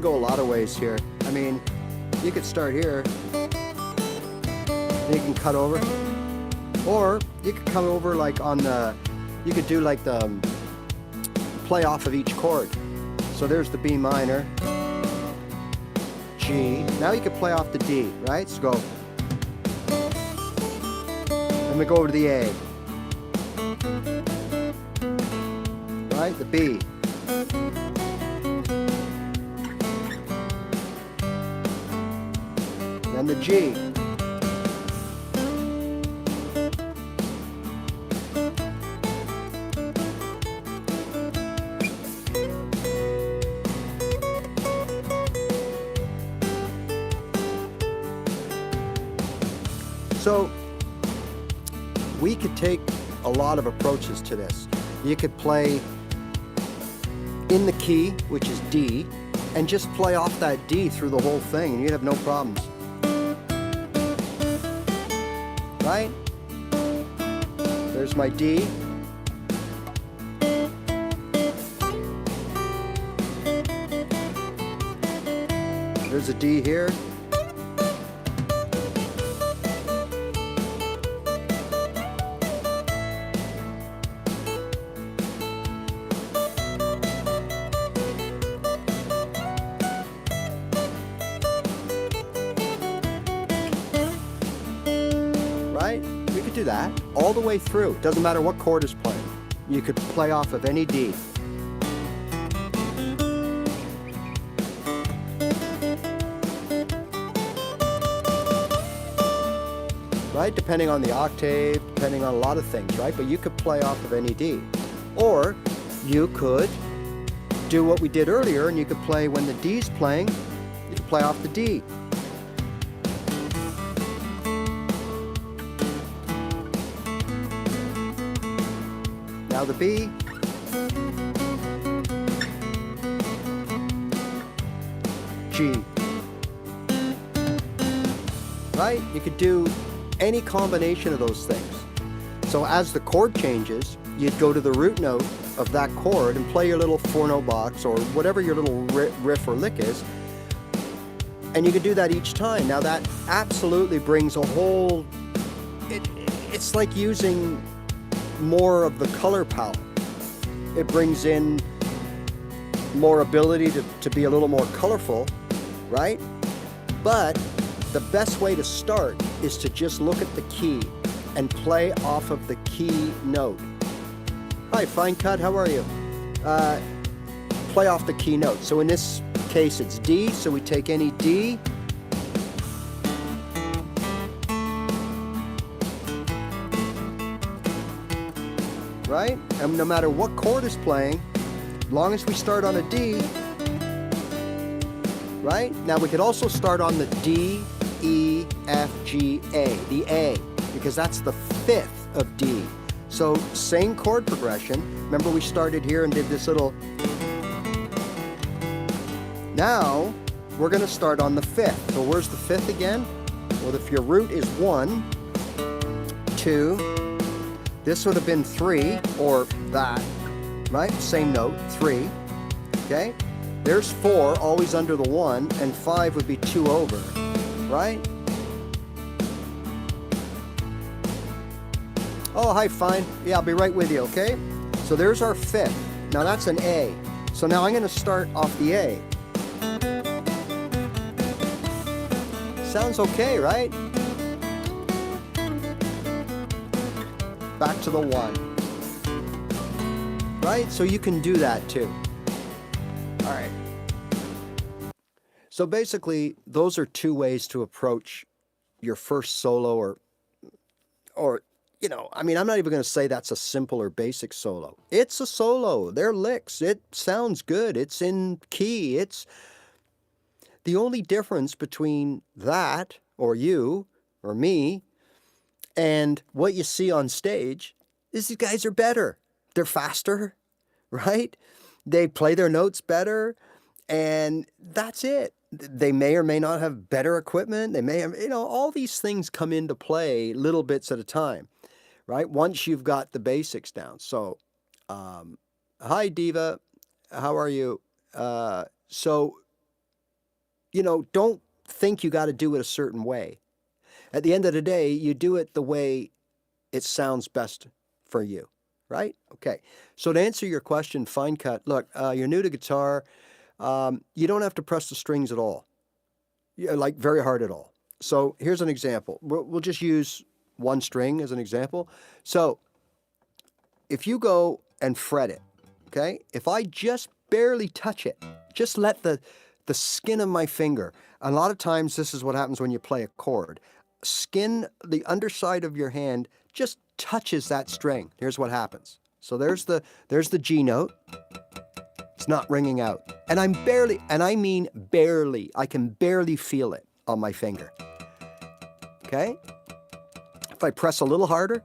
can go a lot of ways here. I mean, you could start here, and you can cut over, or you could come over like on the, you could do like the play off of each chord. So there's the B minor, G. Now you could play off the D, right? So go, and we go over to the A, right? The B. And the G. So we could take a lot of approaches to this. You could play in the key, which is D, and just play off that D through the whole thing, and you'd have no problems. Right? There's my D. There's a D here. We could do that all the way through. Doesn't matter what chord is playing. You could play off of any D. Right? Depending on the octave, depending on a lot of things, right? But you could play off of any D. Or you could do what we did earlier, and you could play when the D's playing, you could play off the D. Now the B, G, right? You could do any combination of those things. So as the chord changes, you'd go to the root note of that chord and play your little 4-note box or whatever your little riff or lick is, and you could do that each time. Now that absolutely brings a whole, it's like using more of the color palette. It brings in more ability to be a little more colorful, right? But the best way to start is to just look at the key and play off of the key note. Hi, Fine Cut, how are you? Play off the key note. So in this case it's D, so we take any D, right? And no matter what chord is playing, as long as we start on a D, right? Now we could also start on the D, E, F, G, A, the A, because that's the 5th of D. So same chord progression. Remember we started here and did this little. Now we're going to start on the 5th. So where's the 5th again? Well, if your root is 1, 2, this would have been 3, or that, right? Same note, 3, okay? There's 4, always under the 1, and 5 would be 2 over, right? Oh, hi, fine. Yeah, I'll be right with you, okay? So there's our 5th. Now that's an A. So now I'm going to start off the A. Sounds okay, right? Back to the 1. Right? So you can do that too. All right. So basically, those are 2 ways to approach your first solo, or you know, I mean, I'm not even going to say that's a simple or basic solo. It's a solo. They're licks. It sounds good. It's in key. It's the only difference between that, or you, or me, and what you see on stage is these guys are better. They're faster, right? They play their notes better, and that's it. They may or may not have better equipment. They may have, you know, all these things come into play little bits at a time, right? Once you've got the basics down. So, hi, Diva. How are you? So don't think you got to do it a certain way. At the end of the day, you do it the way it sounds best for you, right? Okay. So to answer your question, fine cut, look, you're new to guitar. You don't have to press the strings at all, like very hard at all. So here's an example. We'll just use one string as an example. So if you go and fret it, okay, if I just barely touch it, just let the skin of my finger, a lot of times this is what happens when you play a chord. Skin, the underside of your hand just touches that string. Here's what happens. So there's the G note. It's not ringing out. And I'm barely, and I mean barely, I can barely feel it on my finger. Okay? If I press a little harder,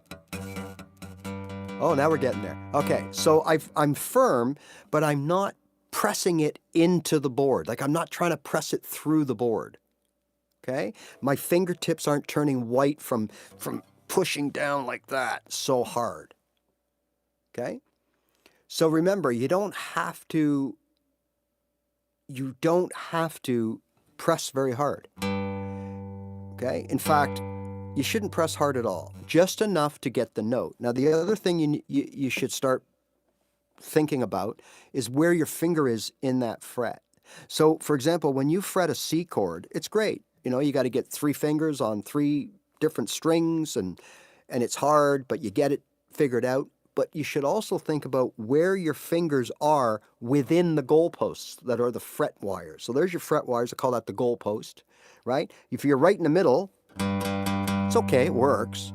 oh, now we're getting there. Okay, so I'm firm, but I'm not pressing it into the board. Like I'm not trying to press it through the board. Okay? My fingertips aren't turning white from pushing down like that so hard. Okay? So remember, you don't have to press very hard. Okay? In fact, you shouldn't press hard at all, just enough to get the note. Now, the other thing you should start thinking about is where your finger is in that fret. So, for example, when you fret a C chord, it's great. You got to get 3 fingers on 3 different strings, and it's hard, but you get it figured out. But you should also think about where your fingers are within the goalposts that are the fret wires. So there's your fret wires. I call that the goalpost, right? If you're right in the middle, it's okay, it works.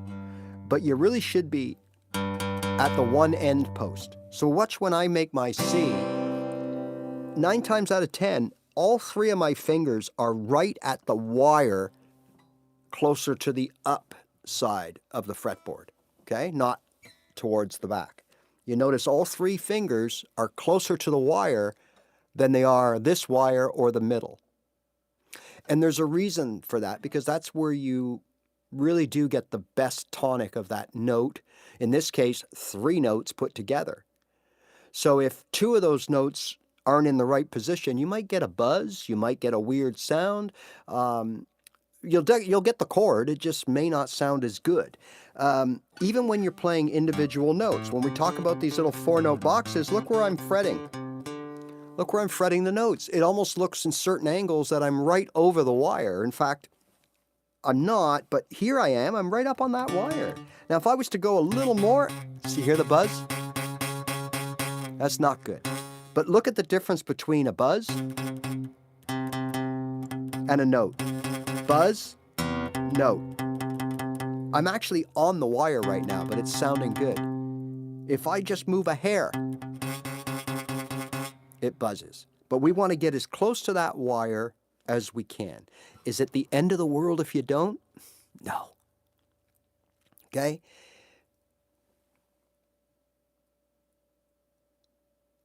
But you really should be at the one end post. So watch when I make my C. 9 times out of 10, all 3 of my fingers are right at the wire closer to the up side of the fretboard, okay? Not towards the back. You notice all 3 fingers are closer to the wire than they are this wire or the middle. And there's a reason for that, because that's where you really do get the best tonic of that note. In this case, 3 notes put together. So if 2 of those notes aren't in the right position, you might get a buzz, you might get a weird sound. You'll get the chord, it just may not sound as good. Even when you're playing individual notes, when we talk about these little 4-note boxes, look where I'm fretting. Look where I'm fretting the notes. It almost looks in certain angles that I'm right over the wire. In fact, I'm not, but here I am. I'm right up on that wire. Now, if I was to go a little more, see, hear the buzz? That's not good. But look at the difference between a buzz and a note. Buzz, note. I'm actually on the wire right now, but it's sounding good. If I just move a hair, it buzzes. But we want to get as close to that wire as we can. Is it the end of the world if you don't? No. Okay?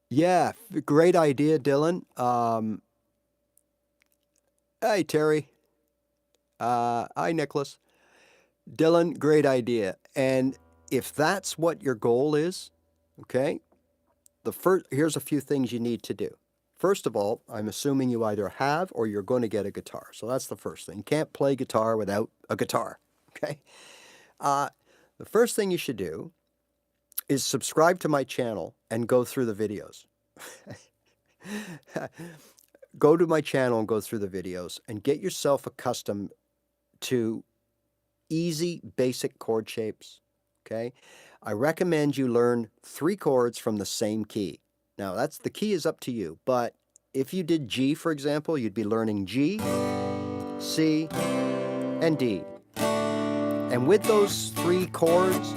Yeah, great idea, Dylan. Hey, Terry. Hi, Nicholas. Dylan, great idea. And if that's what your goal is, okay, here's a few things you need to do. First of all, I'm assuming you either have or you're going to get a guitar. So that's the first thing. You can't play guitar without a guitar, okay? The first thing you should do is subscribe to my channel and go through the videos. Go to my channel and go through the videos and get yourself accustomed to easy, basic chord shapes, okay? I recommend you learn 3 chords from the same key. Now, the key is up to you, but if you did G, for example, you'd be learning G, C, and D. And with those 3 chords,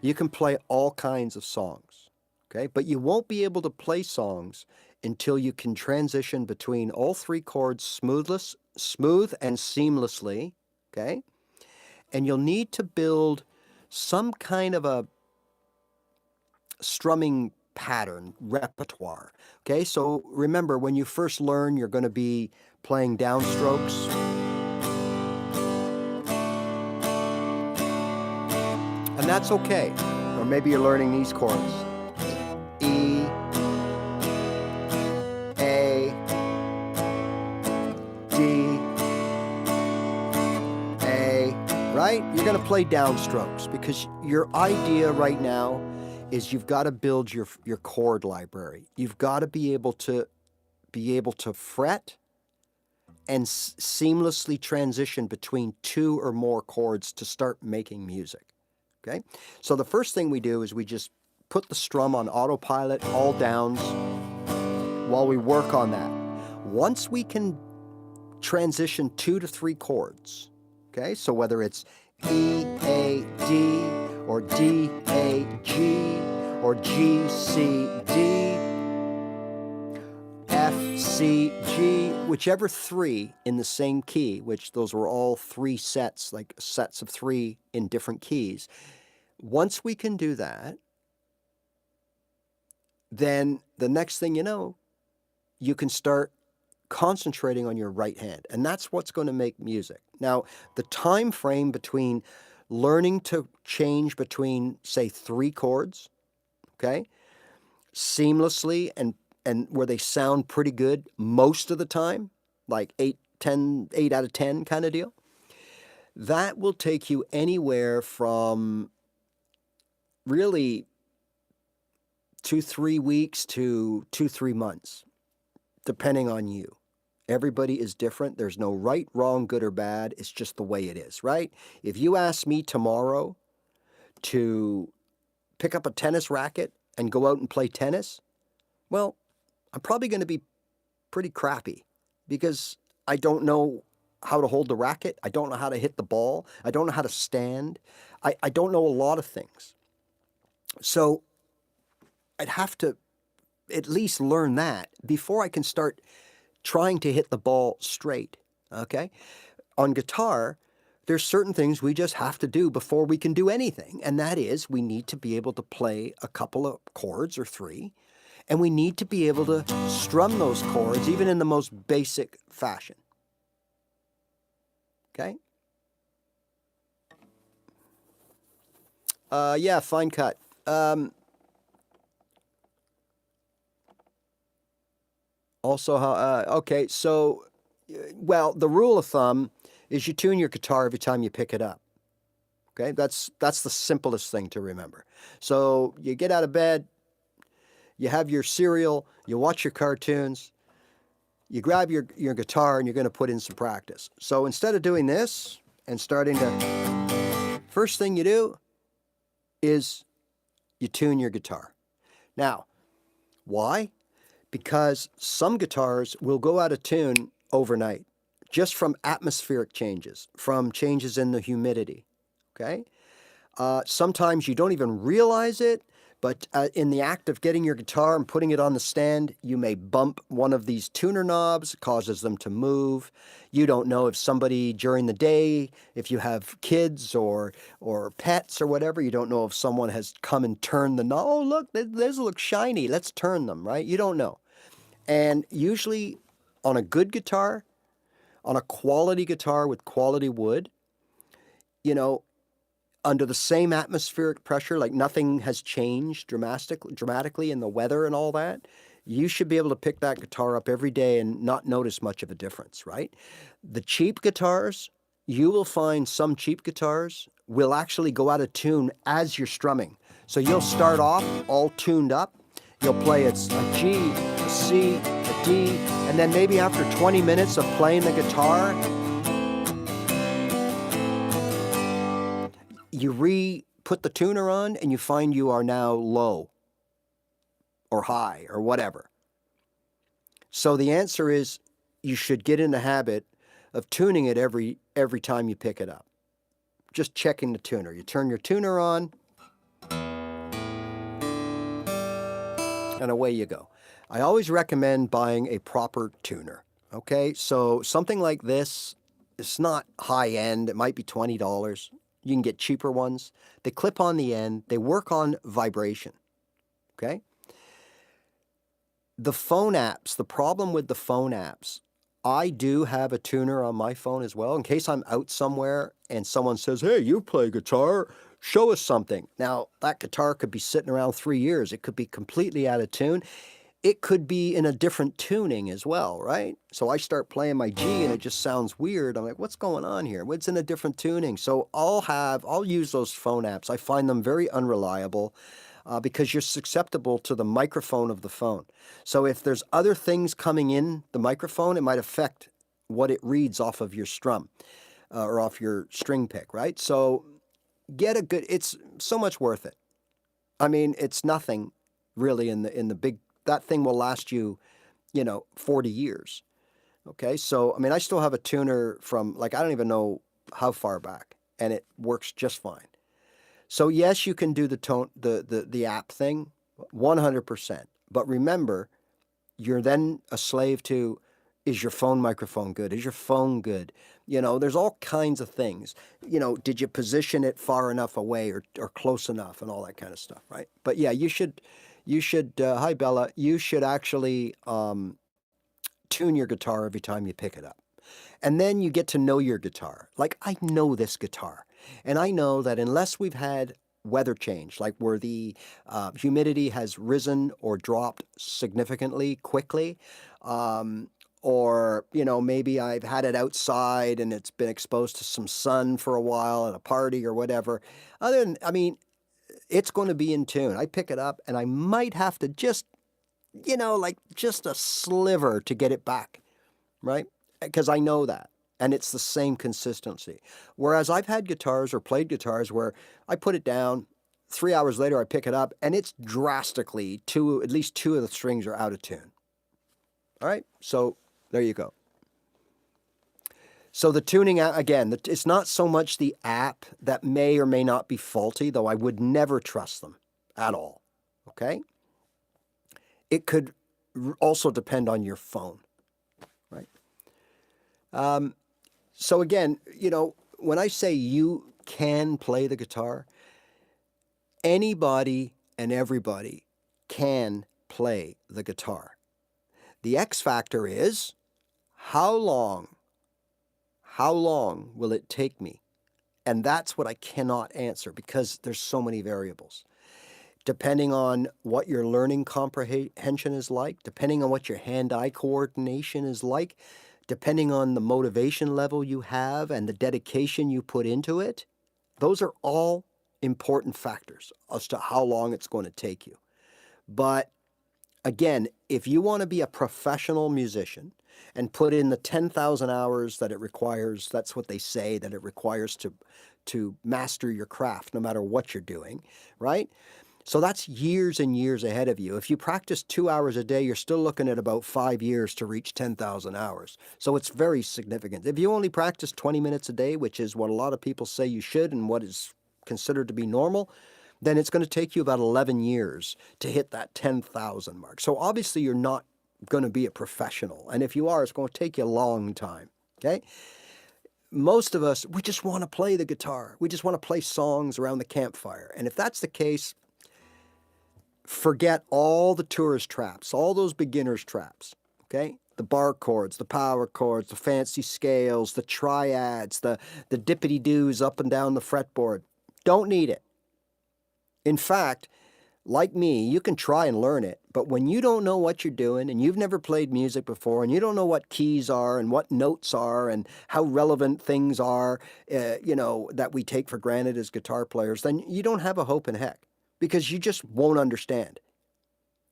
you can play all kinds of songs, okay? But you won't be able to play songs until you can transition between all 3 chords smooth and seamlessly, okay? And you'll need to build some kind of a strumming pattern, repertoire, okay? So remember, when you first learn, you're going to be playing downstrokes. And that's okay. Or maybe you're learning these chords. E, right? You're going to play downstrokes because your idea right now is you've got to build your chord library. You've got to be able to fret and seamlessly transition between two or more chords to start making music. Okay? So the first thing we do is we just put the strum on autopilot, all downs, while we work on that. Once we can transition 2 to 3 chords, okay? So whether it's E, A, D, or D, A, G, or G, C, D, F, C, G, whichever 3 in the same key, which those were all 3 sets, like sets of 3 in different keys. Once we can do that, then the next thing you know, you can start concentrating on your right hand. And that's what's going to make music. Now, the time frame between learning to change between, say, 3 chords, okay, seamlessly and where they sound pretty good most of the time, like 8 out of 10 kind of deal, that will take you anywhere from really 2-3 weeks to 2-3 months, depending on you. Everybody is different. There's no right, wrong, good, or bad. It's just the way it is, right? If you ask me tomorrow to pick up a tennis racket and go out and play tennis, well, I'm probably going to be pretty crappy because I don't know how to hold the racket. I don't know how to hit the ball. I don't know how to stand. I don't know a lot of things. So I'd have to at least learn that before I can start trying to hit the ball straight, okay? On guitar, there's certain things we just have to do before we can do anything, and that is we need to be able to play a couple of chords or 3, and we need to be able to strum those chords even in the most basic fashion, okay? Yeah, fine cut. Also, okay, so, well, the rule of thumb is you tune your guitar every time you pick it up. Okay, that's the simplest thing to remember. So you get out of bed, you have your cereal, you watch your cartoons, you grab your guitar and you're going to put in some practice. So instead of doing this and starting to, first thing you do is you tune your guitar. Now, why? Because some guitars will go out of tune overnight, just from atmospheric changes, from changes in the humidity, okay? Sometimes you don't even realize it, but in the act of getting your guitar and putting it on the stand, you may bump one of these tuner knobs, causes them to move. You don't know if somebody during the day, if you have kids or pets or whatever, you don't know if someone has come and turned the knob. Oh, look, those look shiny. Let's turn them, right? You don't know. And usually on a good guitar, on a quality guitar with quality wood, you know, under the same atmospheric pressure, like nothing has changed dramatically in the weather and all that, you should be able to pick that guitar up every day and not notice much of a difference, right? The cheap guitars, you will find some cheap guitars will actually go out of tune as you're strumming. So you'll start off all tuned up. You'll play a G, a C, a D, and then maybe after 20 minutes of playing the guitar, you re-put the tuner on and you find you are now low or high or whatever. So the answer is you should get in the habit of tuning it every time you pick it up. Just checking the tuner. You turn your tuner on, and away you go. I always recommend buying a proper tuner, okay? So something like this, it's not high end. It might be $20. You can get cheaper ones. They clip on the end. They work on vibration, okay? The phone apps, the problem with the phone apps, I do have a tuner on my phone as well in case I'm out somewhere and someone says, hey, you play guitar, show us something. Now, that guitar could be sitting around 3 years. It could be completely out of tune. it could be in a different tuning as well, right? So I start playing my G and it just sounds weird. I'm like, what's going on here? What's in a different tuning? So I'll use those phone apps. I find them very unreliable because you're susceptible to the microphone of the phone. So if there's other things coming in the microphone, it might affect what it reads off of your strum or off your string pick, right? So get a good, it's so much worth it. I mean, it's nothing really in the big, that thing will last you, 40 years. Okay. So, I mean, I still have a tuner from like, I don't even know how far back, and it works just fine. So yes, you can do the app thing 100%. But remember, you're then a slave to, is your phone microphone good? Is your phone good? There's all kinds of things. Did you position it far enough away or close enough and all that kind of stuff, right? But yeah, you should, hi Bella, you should actually tune your guitar every time you pick it up. And then you get to know your guitar. Like, I know this guitar, and I know that unless we've had weather change, like where the humidity has risen or dropped significantly quickly, or, maybe I've had it outside and it's been exposed to some sun for a while at a party or whatever. I mean, it's going to be in tune. I pick it up and I might have to just, like just a sliver to get it back, right? Because I know that. And it's the same consistency. Whereas I've had guitars or played guitars where I put it down, 3 hours later I pick it up, and it's drastically, at least two of the strings are out of tune. All right, so there you go. So the tuning, again, it's not so much the app that may or may not be faulty, though I would never trust them at all, okay? It could also depend on your phone, right? So again, when I say you can play the guitar, anybody and everybody can play the guitar. The X factor is how long will it take me? And that's what I cannot answer because there's so many variables. Depending on what your learning comprehension is like, depending on what your hand-eye coordination is like, depending on the motivation level you have and the dedication you put into it, those are all important factors as to how long it's going to take you. But again, if you want to be a professional musician and put in the 10,000 hours that it requires, that's what they say that it requires to master your craft, no matter what you're doing, right? So that's years and years ahead of you. If you practice 2 hours a day, you're still looking at about 5 years to reach 10,000 hours. So it's very significant. If you only practice 20 minutes a day, which is what a lot of people say you should and what is considered to be normal, then it's going to take you about 11 years to hit that 10,000 mark. So obviously you're not going to be a professional. And if you are, it's going to take you a long time, okay? Most of us, we just want to play the guitar. We just want to play songs around the campfire. And if that's the case, forget all the tourist traps, all those beginner's traps, okay? The bar chords, the power chords, the fancy scales, the triads, the dippity-doos up and down the fretboard. Don't need it. In fact, like me, you can try and learn it, but when you don't know what you're doing and you've never played music before and you don't know what keys are and what notes are and how relevant things are, that we take for granted as guitar players, then you don't have a hope in heck because you just won't understand.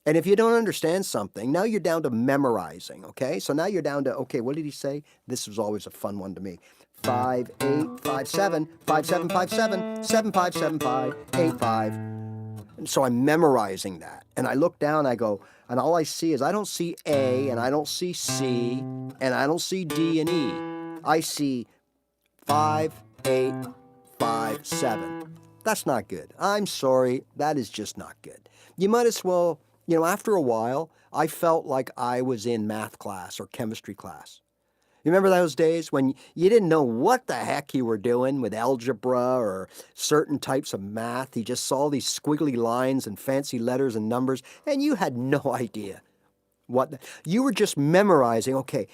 And if you don't understand something, now you're down to memorizing, okay? So now you're down to, okay, what did he say? This was always a fun one to me. 5, 8, 5, 7, 5, 7, 5, 7, 7, 5, 7, 5, 8, 5. And so I'm memorizing that. And I look down, I go, and all I see is I don't see A, and I don't see C, and I don't see D and E. I see 5, 8, 5, 7. That's not good. I'm sorry, that is just not good. You might as well, after a while, I felt like I was in math class or chemistry class. You remember those days when you didn't know what the heck you were doing with algebra or certain types of math? You just saw these squiggly lines and fancy letters and numbers, and you had no idea you were just memorizing. Okay,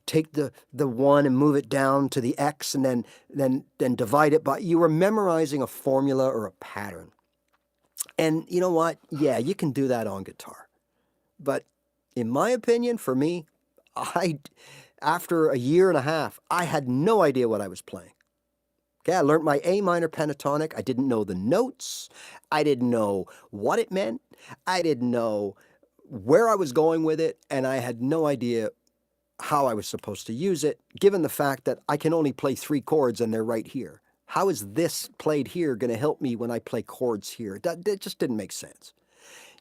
take the 1 and move it down to the X and then divide it by. You were memorizing a formula or a pattern. And you know what? Yeah, you can do that on guitar. But in my opinion, for me, after a year and a half, I had no idea what I was playing. Okay, I learned my A minor pentatonic. I didn't know the notes. I didn't know what it meant. I didn't know where I was going with it, and I had no idea how I was supposed to use it, given the fact that I can only play 3 chords and they're right here. How is this played here going to help me when I play chords here? That just didn't make sense.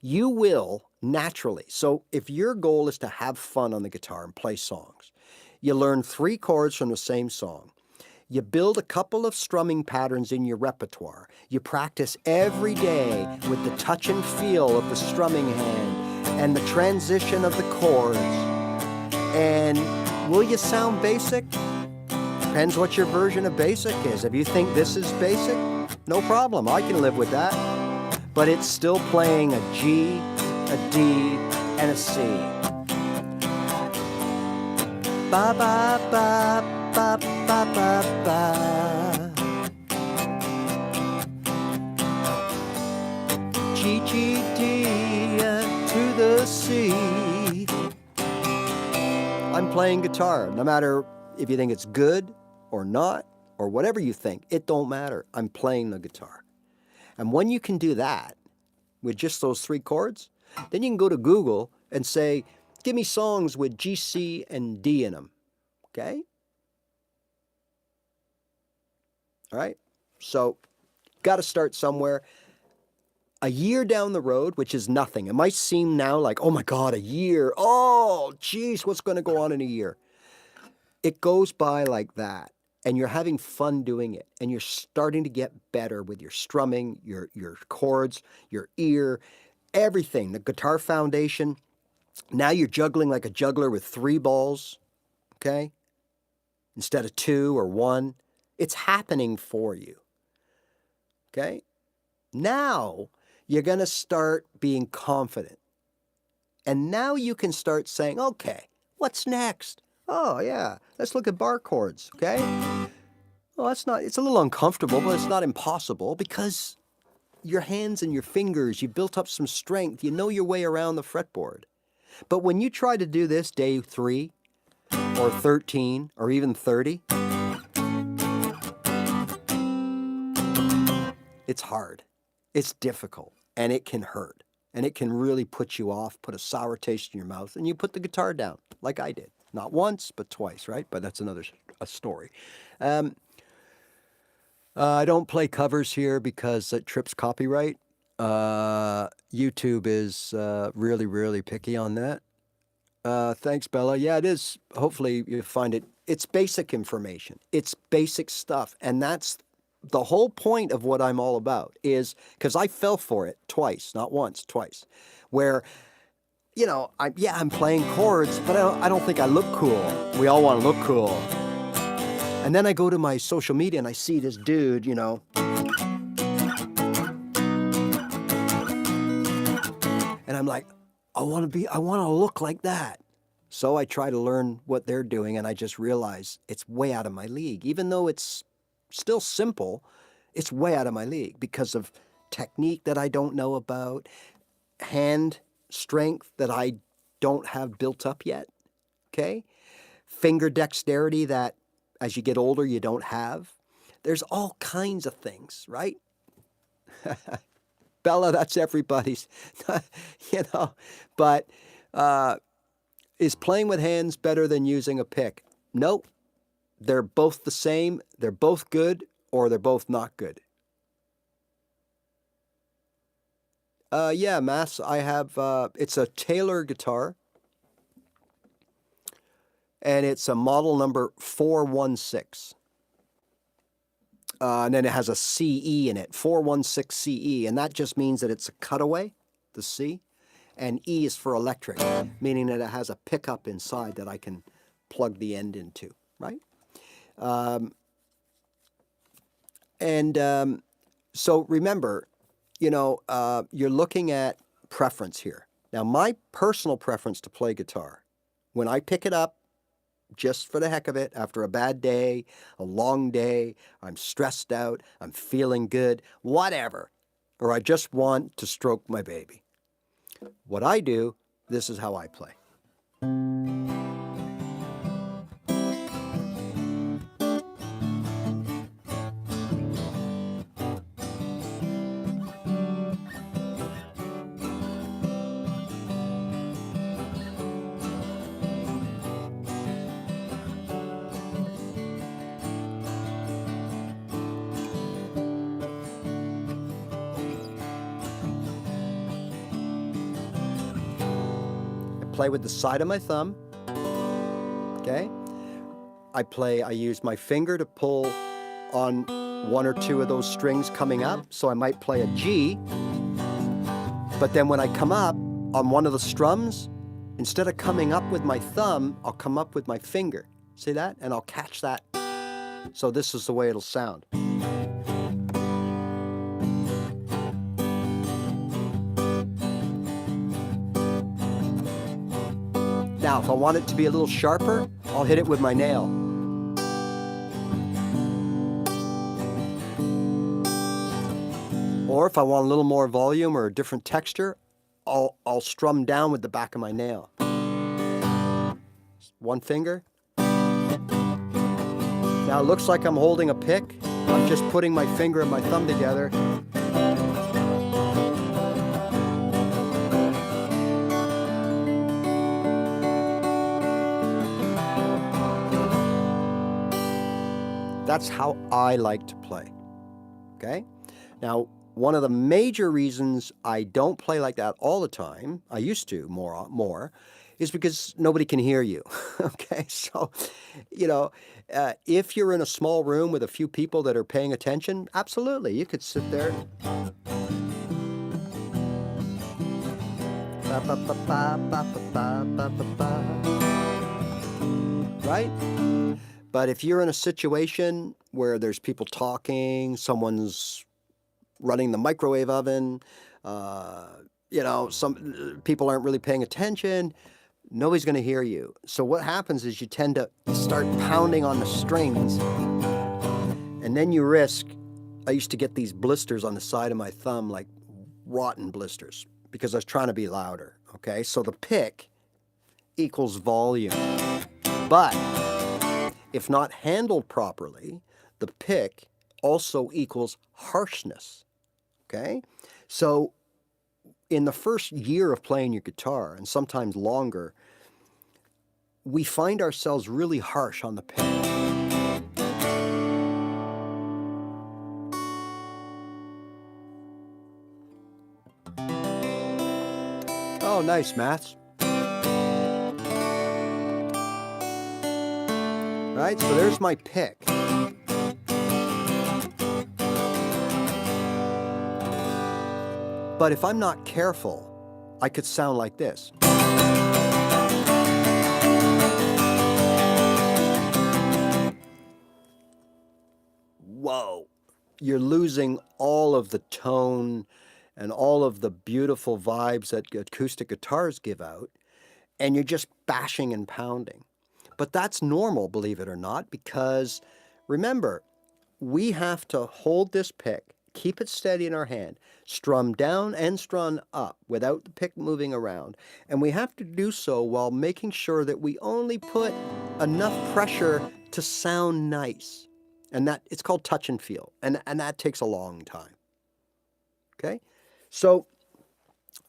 You will naturally. So if your goal is to have fun on the guitar and play songs, you learn 3 chords from the same song. You build a couple of strumming patterns in your repertoire. You practice every day with the touch and feel of the strumming hand and the transition of the chords. And will you sound basic? Depends what your version of basic is. If you think this is basic, no problem. I can live with that. But it's still playing a G, a D, and a C. Ba ba ba ba ba ba ba. G G D to the C. I'm playing guitar. No matter if you think it's good or not, or whatever you think, it don't matter. I'm playing the guitar. And when you can do that with just those 3 chords, then you can go to Google and say, give me songs with G, C, and D in them. Okay? All right? So, got to start somewhere. A year down the road, which is nothing. It might seem now like, oh my God, a year. Oh, geez, what's going to go on in a year? It goes by like that. And you're having fun doing it. And you're starting to get better with your strumming, your chords, your ear, everything. The guitar foundation. Now you're juggling like a juggler with 3 balls, okay? Instead of 2 or 1. It's happening for you, okay? Now you're going to start being confident. And now you can start saying, okay, what's next? Oh, yeah, let's look at bar chords, okay? Well, it's a little uncomfortable, but it's not impossible because your hands and your fingers, you built up some strength. You know your way around the fretboard. But when you try to do this day 3 or 13 or even 30, it's hard. It's difficult, and it can hurt, and it can really put you off, put a sour taste in your mouth, and you put the guitar down like I did. Not once, but twice, right? But that's another story. I don't play covers here because it trips copyright. YouTube is really, really picky on that. Thanks, Bella. Yeah, it is. Hopefully you find it. It's basic information. It's basic stuff. And that's the whole point of what I'm all about is because I fell for it twice, not once, twice, where you know, I'm playing chords, but I don't think I look cool. We all want to look cool. And then I go to my social media and I see this dude, you know. And I'm like, I want to look like that. So I try to learn what they're doing and I just realize it's way out of my league. Even though it's still simple, it's way out of my league because of technique that I don't know about, hand strength that I don't have built up yet, okay? Finger dexterity that as you get older you don't have. There's all kinds of things, right? Bella, that's everybody's, you know. But is playing with hands better than using a pick? Nope. They're both the same. They're both good or they're both not good. Yeah, Mass, I have, it's a Taylor guitar, and it's a model number 416. And then it has a CE in it, 416 CE, and that just means that it's a cutaway, the C, and E is for electric, meaning that it has a pickup inside that I can plug the end into, right? So remember, you know, you're looking at preference here. Now, my personal preference to play guitar, when I pick it up, just for the heck of it, after a bad day, a long day, I'm stressed out, I'm feeling good, whatever, or I just want to stroke my baby. What I do this is how I play. Play with the side of my thumb, okay? I use my finger to pull on one or two of those strings coming up, so I might play a G, but then when I come up on one of the strums, instead of coming up with my thumb, I'll come up with my finger. See that? And I'll catch that. So this is the way it'll sound. Now, if I want it to be a little sharper, I'll hit it with my nail. Or if I want a little more volume or a different texture, I'll strum down with the back of my nail. One finger. Now it looks like I'm holding a pick. I'm just putting my finger and my thumb together. That's how I like to play, okay? Now, one of the major reasons I don't play like that all the time, I used to more, is because nobody can hear you, okay? So, you know, if you're in a small room with a few people that are paying attention, absolutely, you could sit there. Right? But if you're in a situation where there's people talking, someone's running the microwave oven, you know, some people aren't really paying attention, nobody's going to hear you. So what happens is you tend to start pounding on the strings, and then you risk, I used to get these blisters on the side of my thumb, like rotten blisters, because I was trying to be louder, okay? So the pick equals volume. But if not handled properly, the pick also equals harshness, okay? So in the first year of playing your guitar, and sometimes longer, we find ourselves really harsh on the pick. Oh, nice, Maths. Right, so there's my pick. But if I'm not careful, I could sound like this. Whoa, you're losing all of the tone and all of the beautiful vibes that acoustic guitars give out, and you're just bashing and pounding. But that's normal, believe it or not, because remember, we have to hold this pick, keep it steady in our hand, strum down and strum up without the pick moving around. And we have to do so while making sure that we only put enough pressure to sound nice. And that it's called touch and feel. And that takes a long time. Okay? So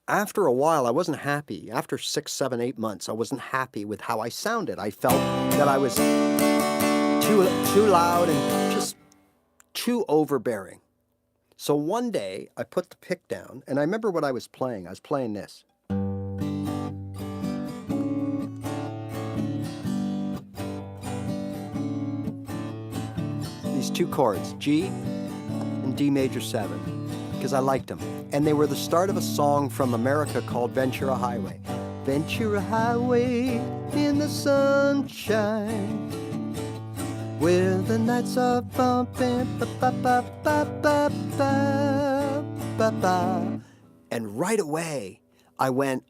after a while, I wasn't happy. After 6, 7, 8 months, I wasn't happy with how I sounded. I felt that I was too loud and just too overbearing. So one day, I put the pick down, and I remember what I was playing. I was playing this. These two chords, G and D major 7, because I liked them. And they were the start of a song from America called Ventura Highway. Ventura Highway in the sunshine, where the nights are bumping, ba-ba-ba-ba-ba-ba-ba. And right away, I went,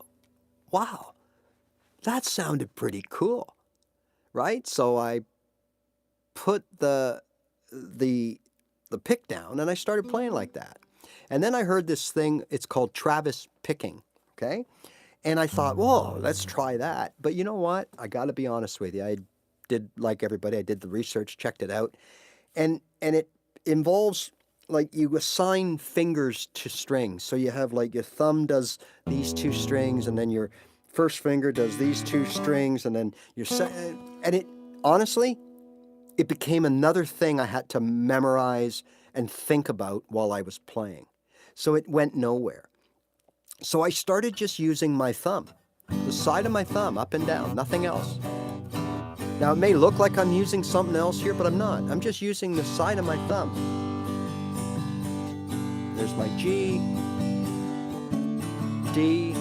wow, that sounded pretty cool, right? So I put the pick down, and I started playing like that. And then I heard this thing, it's called Travis picking, okay? And I thought, whoa, let's try that. But you know what? I got to be honest with you. I did, like everybody, I did the research, checked it out. And it involves, like, you assign fingers to strings. So you have, like, your thumb does these two strings, and then your first finger does these two strings, and then and it, honestly, it became another thing I had to memorize and think about while I was playing. So it went nowhere. So I started just using my thumb, the side of my thumb, up and down, nothing else. Now, it may look like I'm using something else here, but I'm not. I'm just using the side of my thumb. There's my G, D,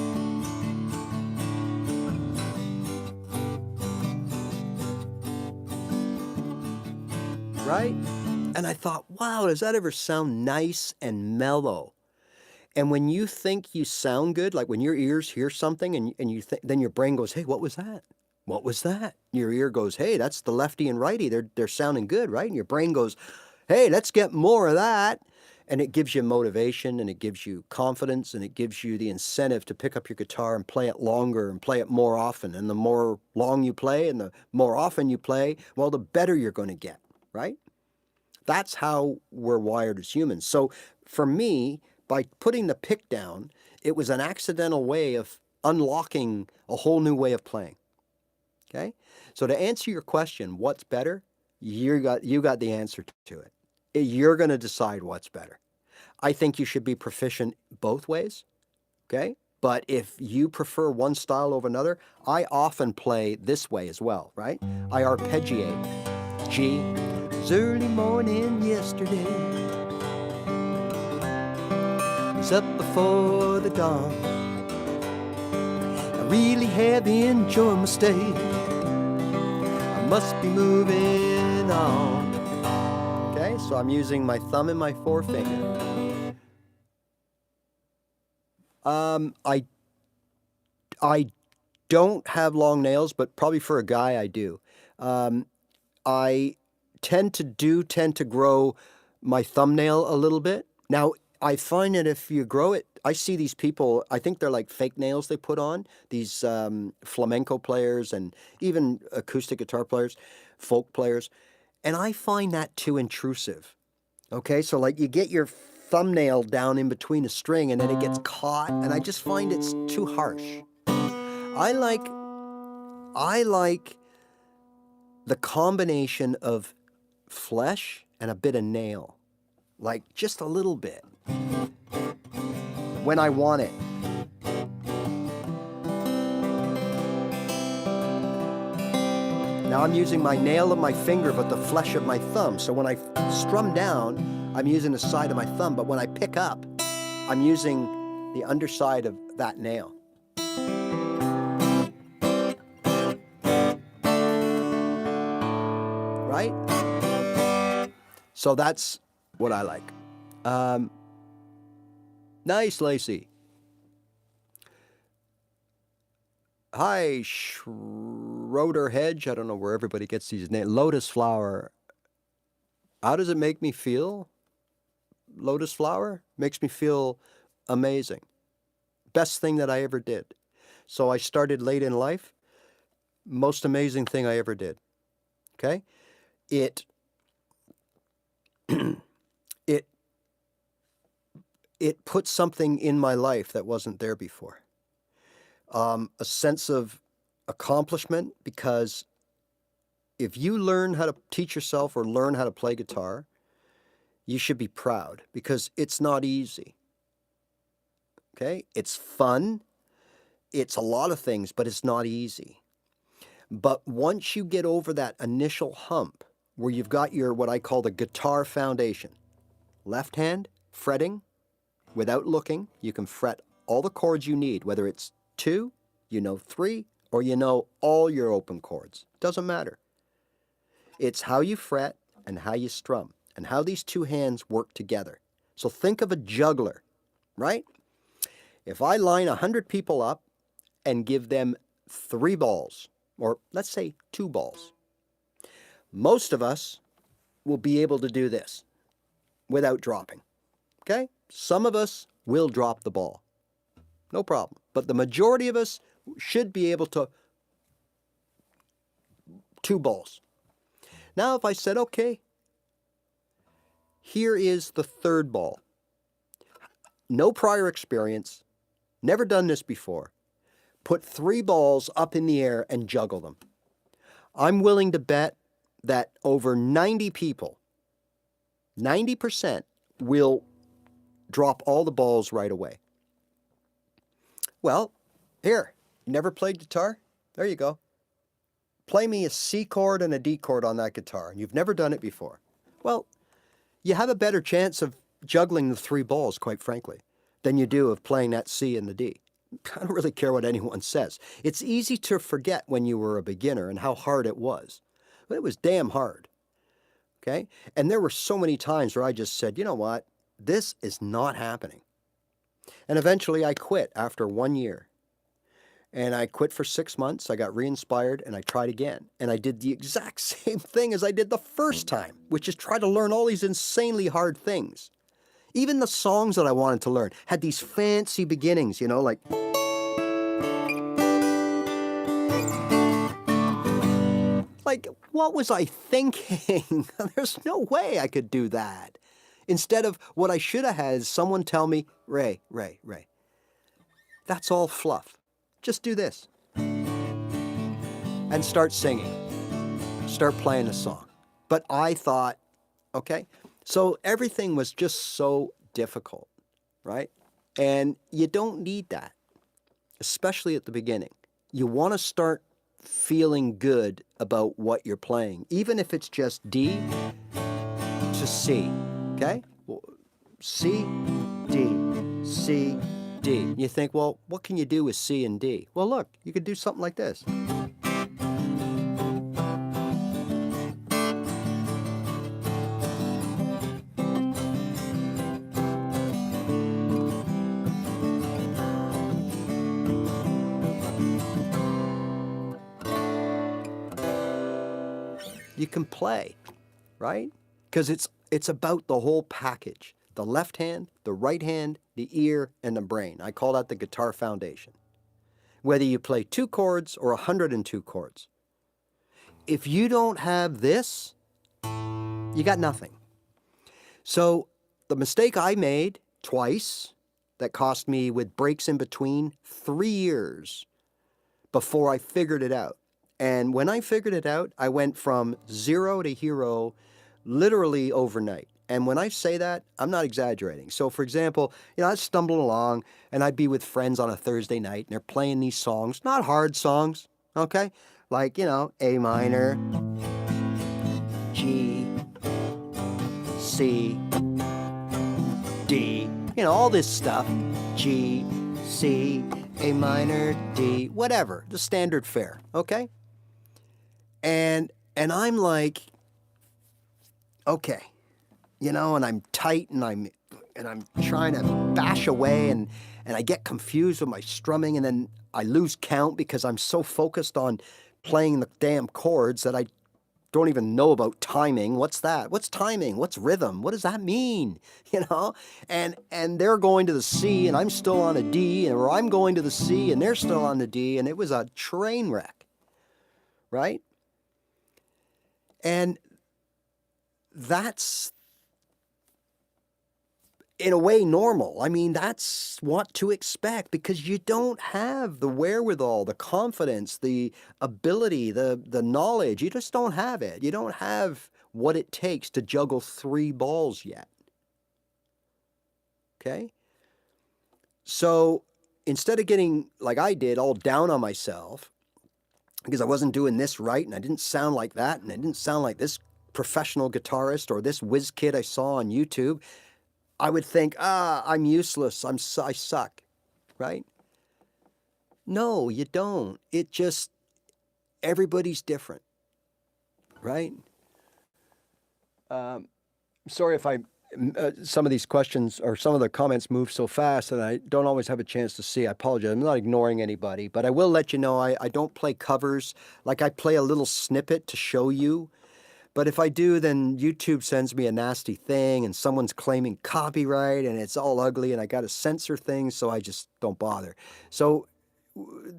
right? And I thought, wow, does that ever sound nice and mellow? And when you think you sound good, like when your ears hear something and you then your brain goes, hey, what was that? What was that? Your ear goes, hey, that's the lefty and righty. They're sounding good, right? And your brain goes, hey, let's get more of that. And it gives you motivation, and it gives you confidence, and it gives you the incentive to pick up your guitar and play it longer and play it more often. And the more long you play and the more often you play, well, the better you're going to get, right? That's how we're wired as humans. So for me, by putting the pick down, it was an accidental way of unlocking a whole new way of playing. Okay? So to answer your question, what's better? You got the answer to it. You're going to decide what's better. I think you should be proficient both ways. Okay? But if you prefer one style over another, I often play this way as well, right? I arpeggiate. G. It was early morning yesterday. Was up before the dawn. I really have enjoyed my stay. I must be moving on. Okay, so I'm using my thumb and my forefinger. I don't have long nails, but probably for a guy I do. I tend to grow my thumbnail a little bit. Now, I find that if you grow it, I see these people, I think they're like fake nails they put on, these flamenco players and even acoustic guitar players, folk players, and I find that too intrusive. Okay, so like you get your thumbnail down in between a string and then it gets caught, and I just find it's too harsh. I like the combination of flesh and a bit of nail, like just a little bit, when I want it. Now I'm using my nail of my finger, but the flesh of my thumb. So when I strum down, I'm using the side of my thumb, but when I pick up, I'm using the underside of that nail. Right? So that's what I like. Nice, Lacey. Hi, Schroeder Hedge. I don't know where everybody gets these names. Lotus Flower. How does it make me feel? Lotus Flower makes me feel amazing. Best thing that I ever did. So I started late in life. Most amazing thing I ever did. Okay? It put something in my life that wasn't there before. A sense of accomplishment, because if you learn how to teach yourself or learn how to play guitar, you should be proud, because it's not easy. Okay? It's fun. It's a lot of things, but it's not easy. But once you get over that initial hump where you've got your, what I call the guitar foundation, left hand fretting without looking, you can fret all the chords you need, whether it's 2, 3, or all your open chords. Doesn't matter. It's how you fret and how you strum and how these two hands work together. So think of a juggler, right? If I line 100 people up and give them 3 balls, or let's say 2 balls, most of us will be able to do this without dropping. Okay? Some of us will drop the ball. no problem. But the majority of us should be able to 2 balls. Now if I said, okay, here is the 3rd ball. No prior experience, never done this before. Put 3 balls up in the air and juggle them. I'm willing to bet that over 90 people, 90% will drop all the balls right away. Well, here, you never played guitar? There you go. Play me a C chord and a D chord on that guitar, and you've never done it before. Well, you have a better chance of juggling the 3 balls, quite frankly, than you do of playing that C and the D. I don't really care what anyone says. It's easy to forget when you were a beginner and how hard it was. But it was damn hard. Okay? And there were so many times where I just said, you know what? This is not happening. And eventually I quit after 1 year. And I quit for 6 months. I got re-inspired and I tried again. And I did the exact same thing as I did the first time, which is try to learn all these insanely hard things. Even the songs that I wanted to learn had these fancy beginnings, you know, like... Like, what was I thinking? There's no way I could do that. Instead of what I should have had is someone tell me, Ray, that's all fluff. Just do this. And start singing. Start playing a song. But I thought, okay, so everything was just so difficult, right? And you don't need that, especially at the beginning. You want to start feeling good about what you're playing, even if it's just D to C, okay? C, D, C, D. You think, well, what can you do with C and D? Well, look, you could do something like this. You can play, right? Because it's about the whole package. The left hand, the right hand, the ear, and the brain. I call that the guitar foundation. Whether you play 2 chords or 102 chords. If you don't have this, you got nothing. So the mistake I made twice, that cost me, with breaks in between, 3 years before I figured it out. And when I figured it out, I went from 0 to hero literally overnight. And when I say that, I'm not exaggerating. So for example, I'd stumble along and I'd be with friends on a Thursday night and they're playing these songs, not hard songs, okay? Like, A minor, G, C, D, all this stuff, G, C, A minor, D, whatever, the standard fare, okay? And I'm like, okay, and I'm tight and I'm trying to bash away and I get confused with my strumming and then I lose count because I'm so focused on playing the damn chords that I don't even know about timing. What's that? What's timing? What's rhythm? What does that mean? And they're going to the C and I'm still on a D, or I'm going to the C and they're still on the D, and it was a train wreck, right? And that's, in a way, normal. I mean, that's what to expect because you don't have the wherewithal, the confidence, the ability, the knowledge. You just don't have it. You don't have what it takes to juggle 3 balls yet. Okay? So instead of getting, like I did, all down on myself because I wasn't doing this right and I didn't sound like that and I didn't sound like this professional guitarist or this whiz kid I saw on YouTube, I would think, I'm useless, I suck, right? No, you don't. It just, everybody's different, right? Sorry if some of these questions or some of the comments move so fast that I don't always have a chance to see. I apologize. I'm not ignoring anybody, but I will let you know I don't play covers. Like I play a little snippet to show you, But if I do, then YouTube sends me a nasty thing and someone's claiming copyright and it's all ugly and I got to censor things, so I just don't bother. So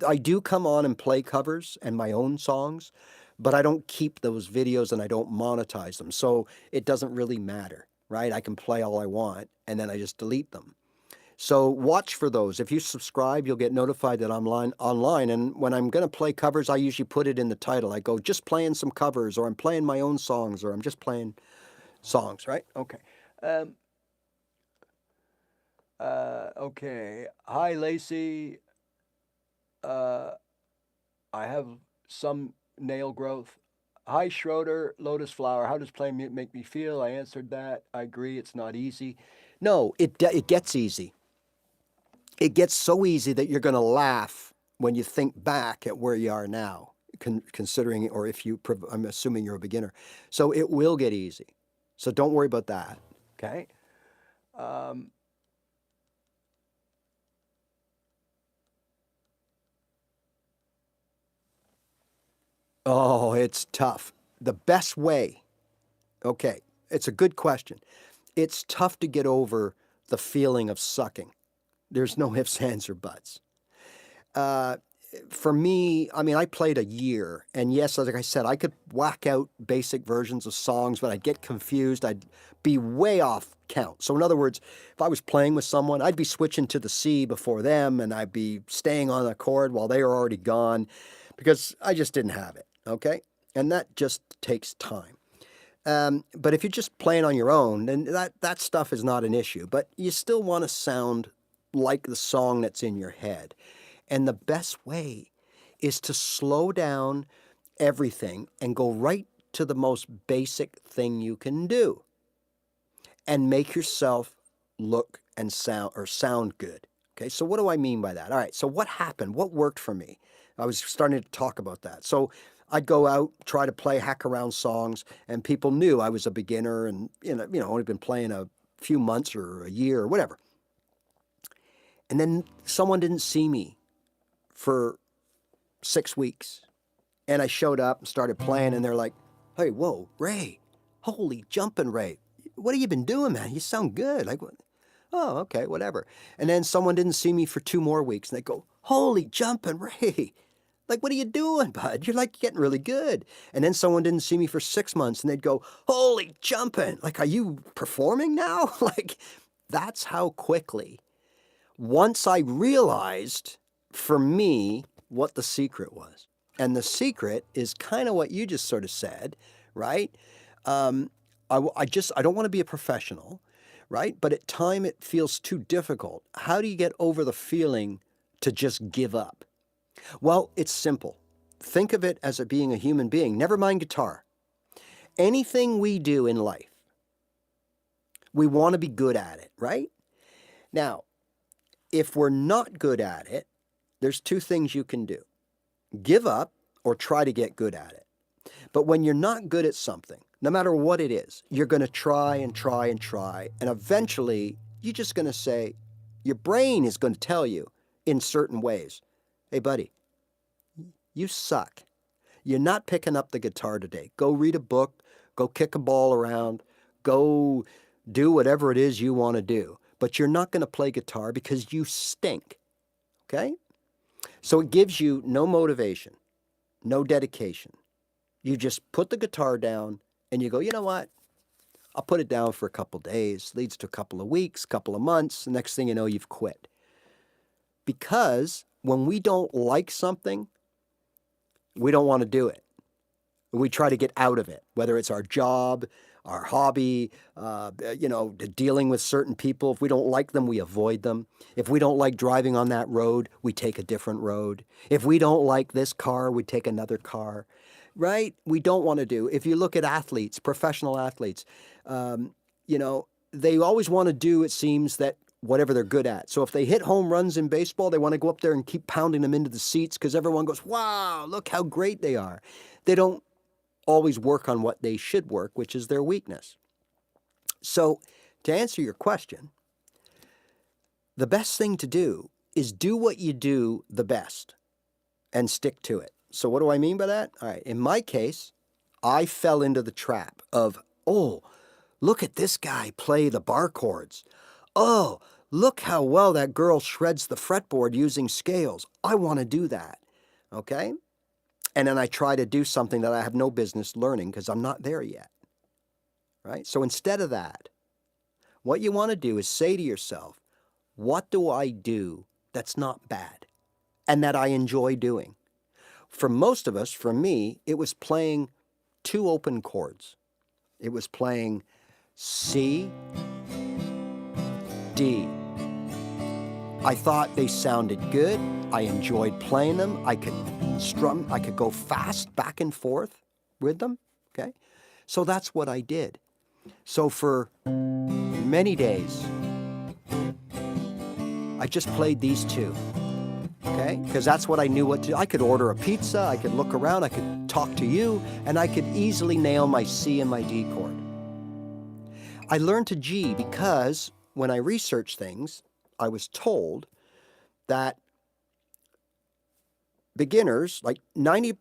I do come on and play covers and my own songs, but I don't keep those videos and I don't monetize them. So it doesn't really matter, right? I can play all I want and then I just delete them. So watch for those. If you subscribe, you'll get notified that I'm online. And when I'm going to play covers, I usually put it in the title. I go, just playing some covers, or I'm playing my own songs, or I'm just playing songs, right? Okay. Okay. Hi, Lacey. I have some nail growth. Hi, Schroeder, Lotus Flower. How does playing mute make me feel? I answered that. I agree. It's not easy. No, it gets easy. It gets so easy that you're going to laugh when you think back at where you are now, considering, or if you, I'm assuming you're a beginner. So it will get easy. So don't worry about that. Okay. Oh, it's tough. The best way, okay, it's a good question. It's tough to get over the feeling of sucking. There's no ifs, ands, or buts. For me, I mean, I played a year, and yes, like I said, I could whack out basic versions of songs, but I'd get confused. I'd be way off count. So in other words, if I was playing with someone, I'd be switching to the C before them, and I'd be staying on a chord while they were already gone, because I just didn't have it, okay? And that just takes time. But if you're just playing on your own, then that stuff is not an issue. But you still want to sound like the song that's in your head. And the best way is to slow down everything and go right to the most basic thing you can do and make yourself look and sound good. Okay, so what do I mean by that? All right, so what happened? What worked for me? I was starting to talk about that. So I'd go out, try to play hack around songs, and people knew I was a beginner and only been playing a few months or a year or whatever. And then someone didn't see me for 6 weeks. And I showed up and started playing, and they're like, hey, whoa, Ray, holy jumping Ray. What have you been doing, man? You sound good. Like, what? Oh, okay, whatever. And then someone didn't see me for 2 more weeks, and they go, holy jumping Ray. Like, what are you doing, bud? You're like getting really good. And then someone didn't see me for 6 months, and they'd go, holy jumping. Like, are you performing now? Like, that's how quickly. Once I realized, for me, what the secret was. And the secret is kind of what you just sort of said, right? I don't want to be a professional, right? But at time it feels too difficult. How do you get over the feeling to just give up? Well, it's simple. Think of it as being a human being. Never mind guitar. Anything we do in life, we want to be good at it, right? Now, if we're not good at it, there's 2 things you can do. Give up or try to get good at it. But when you're not good at something, no matter what it is, you're going to try and try and try. And eventually, you're just going to say, your brain is going to tell you in certain ways, hey, buddy, you suck. You're not picking up the guitar today. Go read a book. Go kick a ball around. Go do whatever it is you want to do. But you're not going to play guitar because you stink. Okay? So it gives you no motivation, no dedication. You just put the guitar down and you go, you know what? I'll put it down for a couple days, leads to a couple of weeks, couple of months. The next thing you know, you've quit. Because when we don't like something, we don't want to do it. We try to get out of it, whether it's our job, our hobby, dealing with certain people. If we don't like them, we avoid them. If we don't like driving on that road, we take a different road. If we don't like this car, we take another car, right? We don't want to do. If you look at athletes, professional athletes, they always want to do, it seems, that whatever they're good at. So if they hit home runs in baseball, they want to go up there and keep pounding them into the seats because everyone goes, wow, look how great they are. They don't always work on what they should work, which is their weakness. So to answer your question, the best thing to do is do what you do the best and stick to it. So what do I mean by that? All right, in my case, I fell into the trap of, oh, look at this guy play the bar chords. Oh, look how well that girl shreds the fretboard using scales. I want to do that. Okay? And then I try to do something that I have no business learning because I'm not there yet. Right? So instead of that, what you want to do is say to yourself, what do I do that's not bad and that I enjoy doing? For most of us, for me, it was playing two open chords. It was playing C, D. I thought they sounded good. I enjoyed playing them. I could strum, I could go fast back and forth with them, okay? So that's what I did. So for many days, I just played these two, okay? Because that's what I knew what to do. I could order a pizza, I could look around, I could talk to you, and I could easily nail my C and my D chord. I learned to G because when I researched things, I was told that beginners, like 90%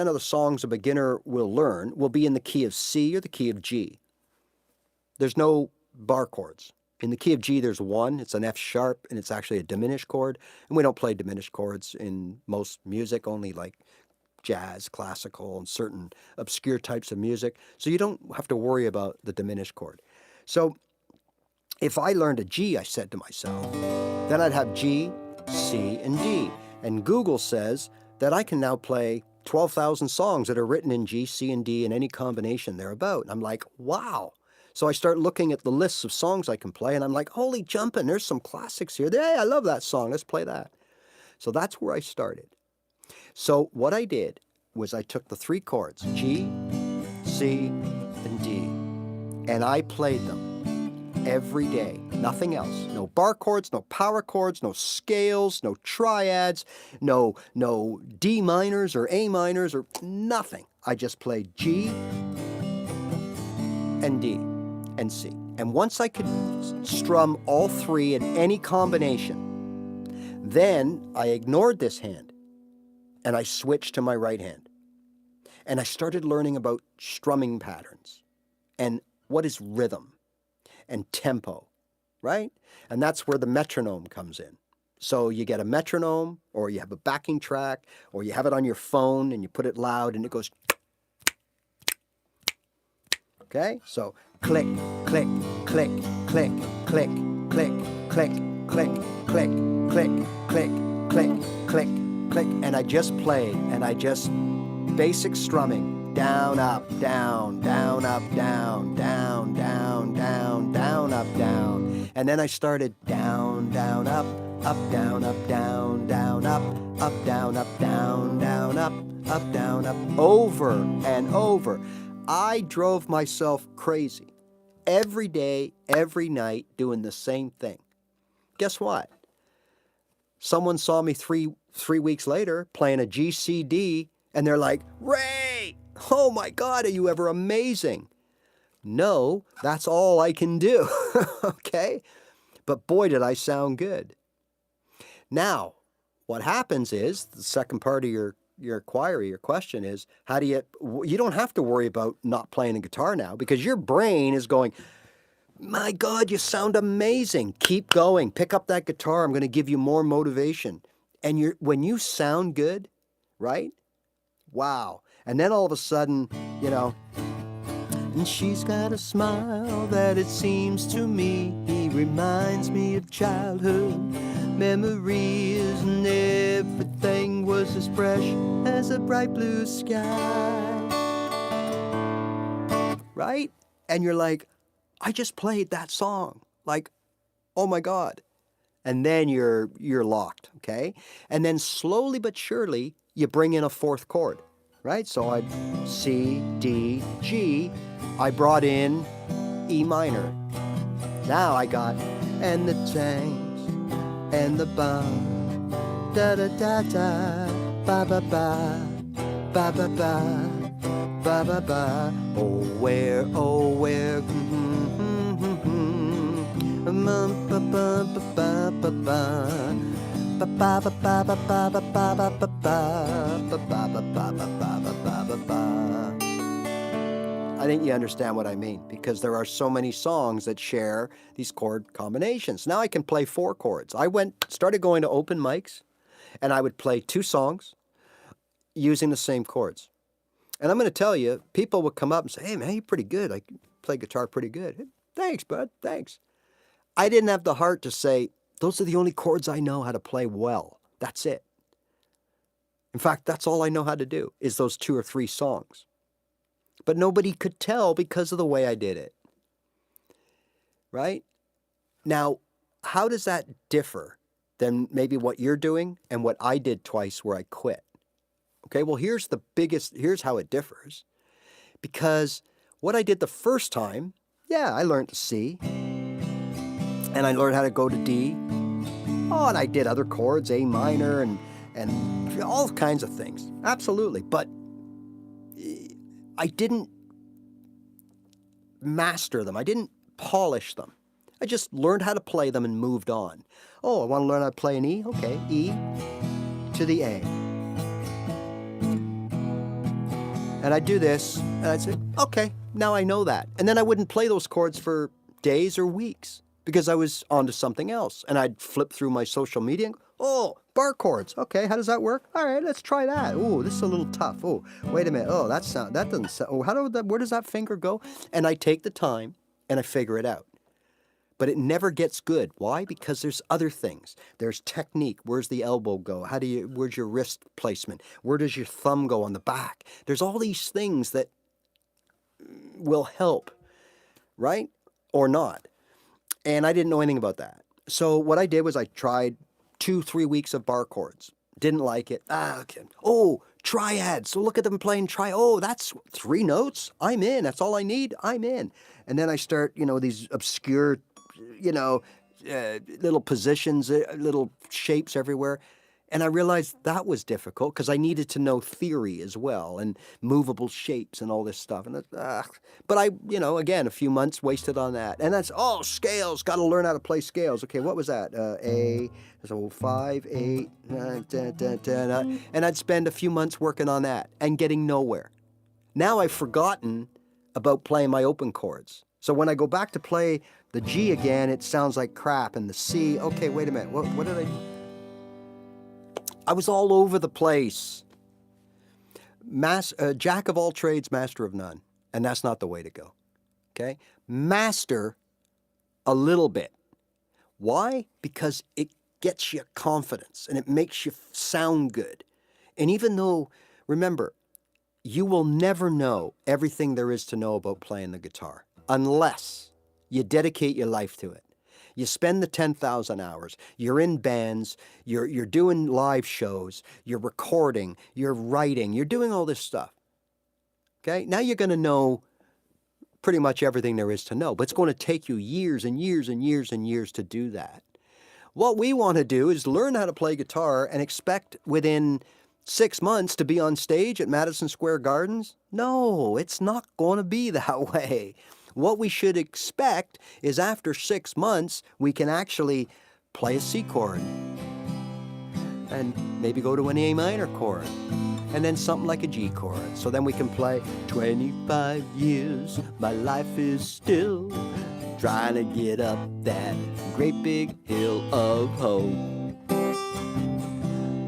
of the songs a beginner will learn will be in the key of C or the key of G. There's no bar chords. In the key of G, there's one. It's an F sharp, and it's actually a diminished chord. And we don't play diminished chords in most music, only like jazz, classical, and certain obscure types of music. So you don't have to worry about the diminished chord. So if I learned a G, I said to myself, then I'd have G, C, and D. And Google says that I can now play 12,000 songs that are written in G, C, and D in any combination thereabout. And I'm like, wow. So I start looking at the lists of songs I can play, and I'm like, holy jumping, there's some classics here. Hey, I love that song. Let's play that. So that's where I started. So what I did was I took the three chords, G, C, and D, and I played them every day, nothing else. No bar chords, no power chords, no scales, no triads, no D minors or A minors or nothing. I just played G and D and C. And once I could strum all three in any combination, then I ignored this hand and I switched to my right hand. And I started learning about strumming patterns and what is rhythm and tempo, right? And that's where the metronome comes in. So you get a metronome, or you have a backing track, or you have it on your phone and you put it loud and it goes, okay? So click, click, click, click, click, click, click, click, click, click, click, click, click, click. And I just played, and I just basic strumming. Down, up, down, down, up, down, down, down, down, down, up, down. And then I started down, down, up, down, up, down, down, up, down, up, down, down, up, down, up, over and over. I drove myself crazy. Every day, every night, doing the same thing. Guess what? Someone saw me three weeks later playing a GCD, and they're like, Ray! Oh my God, are you ever amazing? No, that's all I can do, okay? But boy, did I sound good. Now, what happens is, the second part of your inquiry, your question is, how do you don't have to worry about not playing a guitar now, because your brain is going, my God, you sound amazing. Keep going, pick up that guitar, I'm gonna give you more motivation. And when you sound good, right? Wow. And then all of a sudden, you know, and she's got a smile that it seems to me reminds me of childhood memories, and everything was as fresh as a bright blue sky. Right? And you're like, I just played that song. Like, oh my God. And then you're locked, okay? And then slowly but surely, you bring in a fourth chord. Right? So I C, D, G, I brought in E minor. Now I got, and the tanks, and the bomb, da da da da, ba ba ba, ba ba ba, ba ba ba, oh where, ba ba ba ba ba ba. I think you understand what I mean, because there are so many songs that share these chord combinations. Now I can play 4 chords. I started going to open mics, and I would play 2 songs using the same chords. And I'm going to tell you, people would come up and say, "Hey, man, you're pretty good. I play guitar pretty good." "Hey, thanks, bud. Thanks." I didn't have the heart to say, "Those are the only chords I know how to play well. That's it." In fact, that's all I know how to do is those 2 or 3 songs. But nobody could tell because of the way I did it. Right? Now, how does that differ than maybe what you're doing and what I did twice where I quit? Okay, well, here's how it differs. Because what I did the first time, yeah, I learned to C, and I learned how to go to D. Oh, and I did other chords, A minor, and all kinds of things. Absolutely. But I didn't master them. I didn't polish them. I just learned how to play them and moved on. Oh, I want to learn how to play an E? Okay, E to the A. And I'd do this, and I'd say, okay, now I know that. And then I wouldn't play those chords for days or weeks because I was onto something else. And I'd flip through my social media and go, oh, bar chords. Okay, how does that work? All right, let's try that. Oh, this is a little tough. Oh, wait a minute. Oh, that doesn't sound. Oh, where does that finger go? And I take the time and I figure it out. But it never gets good. Why? Because there's other things. There's technique. Where's the elbow go? Where's your wrist placement? Where does your thumb go on the back? There's all these things that will help, right? Or not. And I didn't know anything about that. So what I did was I tried 2-3 weeks of bar chords. Didn't like it. Okay. Oh, triads. So look at them playing Oh, that's 3 notes. I'm in. That's all I need. I'm in. And then I start, these obscure, little positions, little shapes everywhere. And I realized that was difficult because I needed to know theory as well and movable shapes and all this stuff. And but I, again, a few months wasted on that. And that's, scales, got to learn how to play scales. Okay, what was that? A, so 5, 8, 9, 10, 10, 10. And I'd spend a few months working on that and getting nowhere. Now I've forgotten about playing my open chords. So when I go back to play the G again, it sounds like crap. And the C, okay, wait a minute, what did I do? I was all over the place. Jack of all trades, master of none. And that's not the way to go. Okay? Master a little bit. Why? Because it gets you confidence and it makes you sound good. And even though, remember, you will never know everything there is to know about playing the guitar unless you dedicate your life to it. You spend the 10,000 hours, you're in bands, you're doing live shows, you're recording, you're writing, you're doing all this stuff. Okay? Now you're going to know pretty much everything there is to know, but it's going to take you years and years and years and years to do that. What we want to do is learn how to play guitar and expect within 6 months to be on stage at Madison Square Gardens? No, it's not going to be that way. What we should expect is after 6 months, we can actually play a C chord and maybe go to an A minor chord and then something like a G chord. So then we can play 25 years, my life is still trying to get up that great big hill of hope.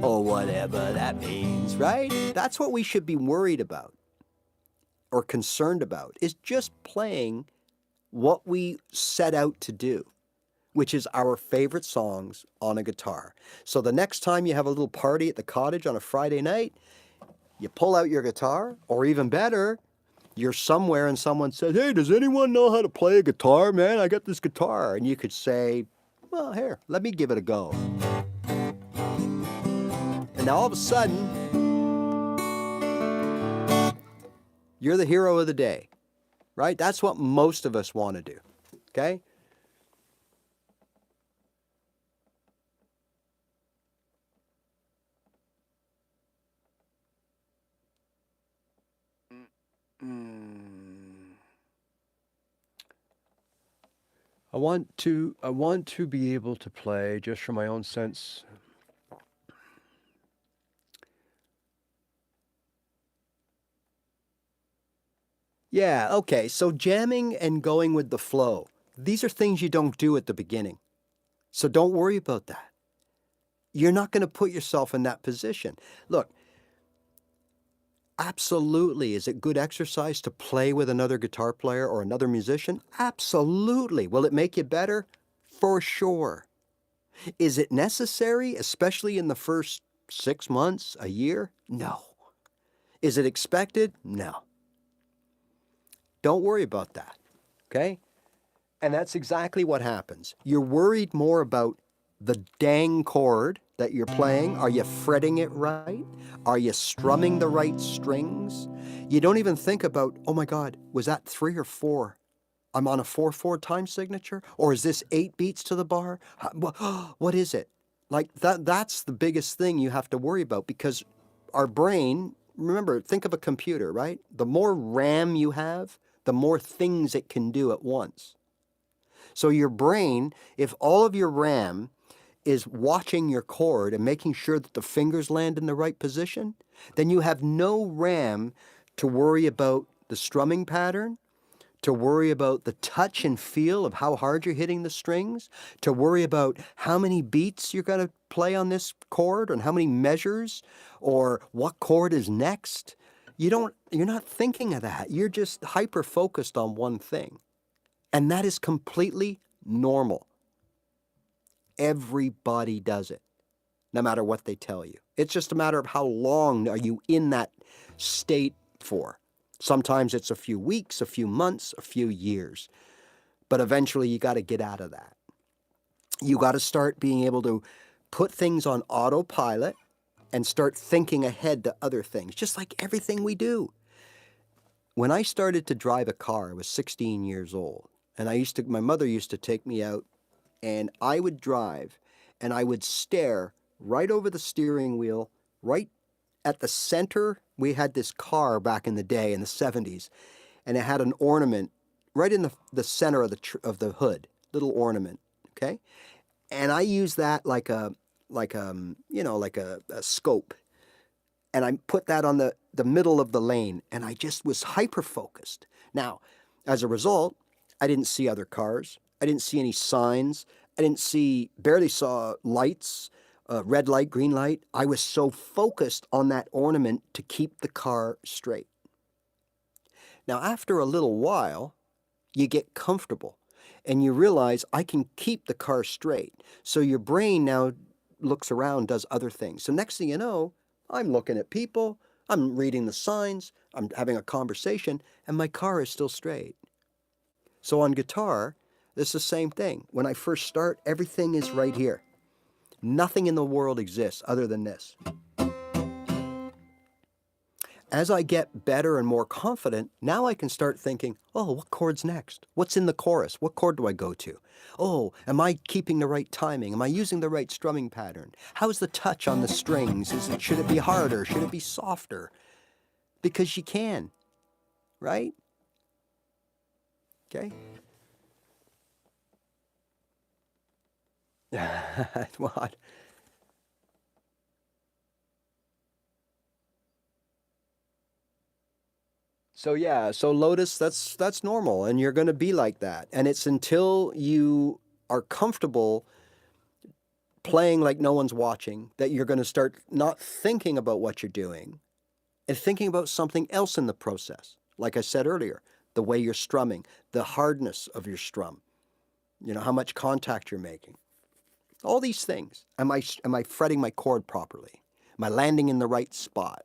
Or whatever that means, right? That's what we should be worried about or concerned about, is just playing what we set out to do, which is our favorite songs on a guitar. So the next time you have a little party at the cottage on a Friday night, you pull out your guitar, or even better, you're somewhere and someone says, "Hey, does anyone know how to play a guitar, man? I got this guitar." And you could say, "Well, here, let me give it a go." And now all of a sudden, you're the hero of the day, right? That's what most of us want to do, okay? I want to be able to play, just for my own sense, Yeah, okay. So jamming and going with the flow, these are things you don't do at the beginning. So don't worry about that. You're not going to put yourself in that position. Look, absolutely, is it good exercise to play with another guitar player or another musician? Absolutely. Will it make you better? For sure. Is it necessary, especially in the first 6 months, a year? No. Is it expected? No. Don't worry about that, okay? And that's exactly what happens. You're worried more about the dang chord that you're playing. Are you fretting it right? Are you strumming the right strings? You don't even think about, oh my God, was that 3 or 4? I'm on a 4/4 time signature? Or is this 8 beats to the bar? What is it? Like that's the biggest thing you have to worry about, because our brain, remember, think of a computer, right? The more RAM you have, the more things it can do at once. So your brain, if all of your RAM is watching your chord and making sure that the fingers land in the right position, then you have no RAM to worry about the strumming pattern, to worry about the touch and feel of how hard you're hitting the strings, to worry about how many beats you're going to play on this chord and how many measures or what chord is next. You're not thinking of that. You're just hyper focused on one thing. And that is completely normal. Everybody does it, no matter what they tell you. It's just a matter of how long are you in that state for. Sometimes it's a few weeks, a few months, a few years. But eventually you got to get out of that. You got to start being able to put things on autopilot and start thinking ahead to other things, just like everything we do. When I started to drive a car, I was 16 years old. And my mother used to take me out, and I would drive and I would stare right over the steering wheel, right at the center. We had this car back in the day in the 70s, and it had an ornament right in the center of the hood, little ornament, okay? And I used that like a scope. And I put that on the middle of the lane, and I just was hyper focused. Now, as a result, I didn't see other cars. I didn't see any signs. Barely saw lights, red light, green light. I was so focused on that ornament to keep the car straight. Now, after a little while, you get comfortable and you realize I can keep the car straight. So your brain now looks around, does other things. So next thing you know, I'm looking at people, I'm reading the signs, I'm having a conversation, and my car is still straight. So on guitar, it's the same thing. When I first start, everything is right here. Nothing in the world exists other than this. As I get better and more confident, now I can start thinking, oh, what chord's next? What's in the chorus? What chord do I go to? Oh, am I keeping the right timing? Am I using the right strumming pattern? How's the touch on the strings? Should it be harder? Should it be softer? Because you can, right? Okay? What? So yeah, so Lotus, that's normal, and you're going to be like that. And it's until you are comfortable playing like no one's watching that you're going to start not thinking about what you're doing and thinking about something else in the process. Like I said earlier, the way you're strumming, the hardness of your strum, how much contact you're making. All these things. Am I fretting my chord properly? Am I landing in the right spot?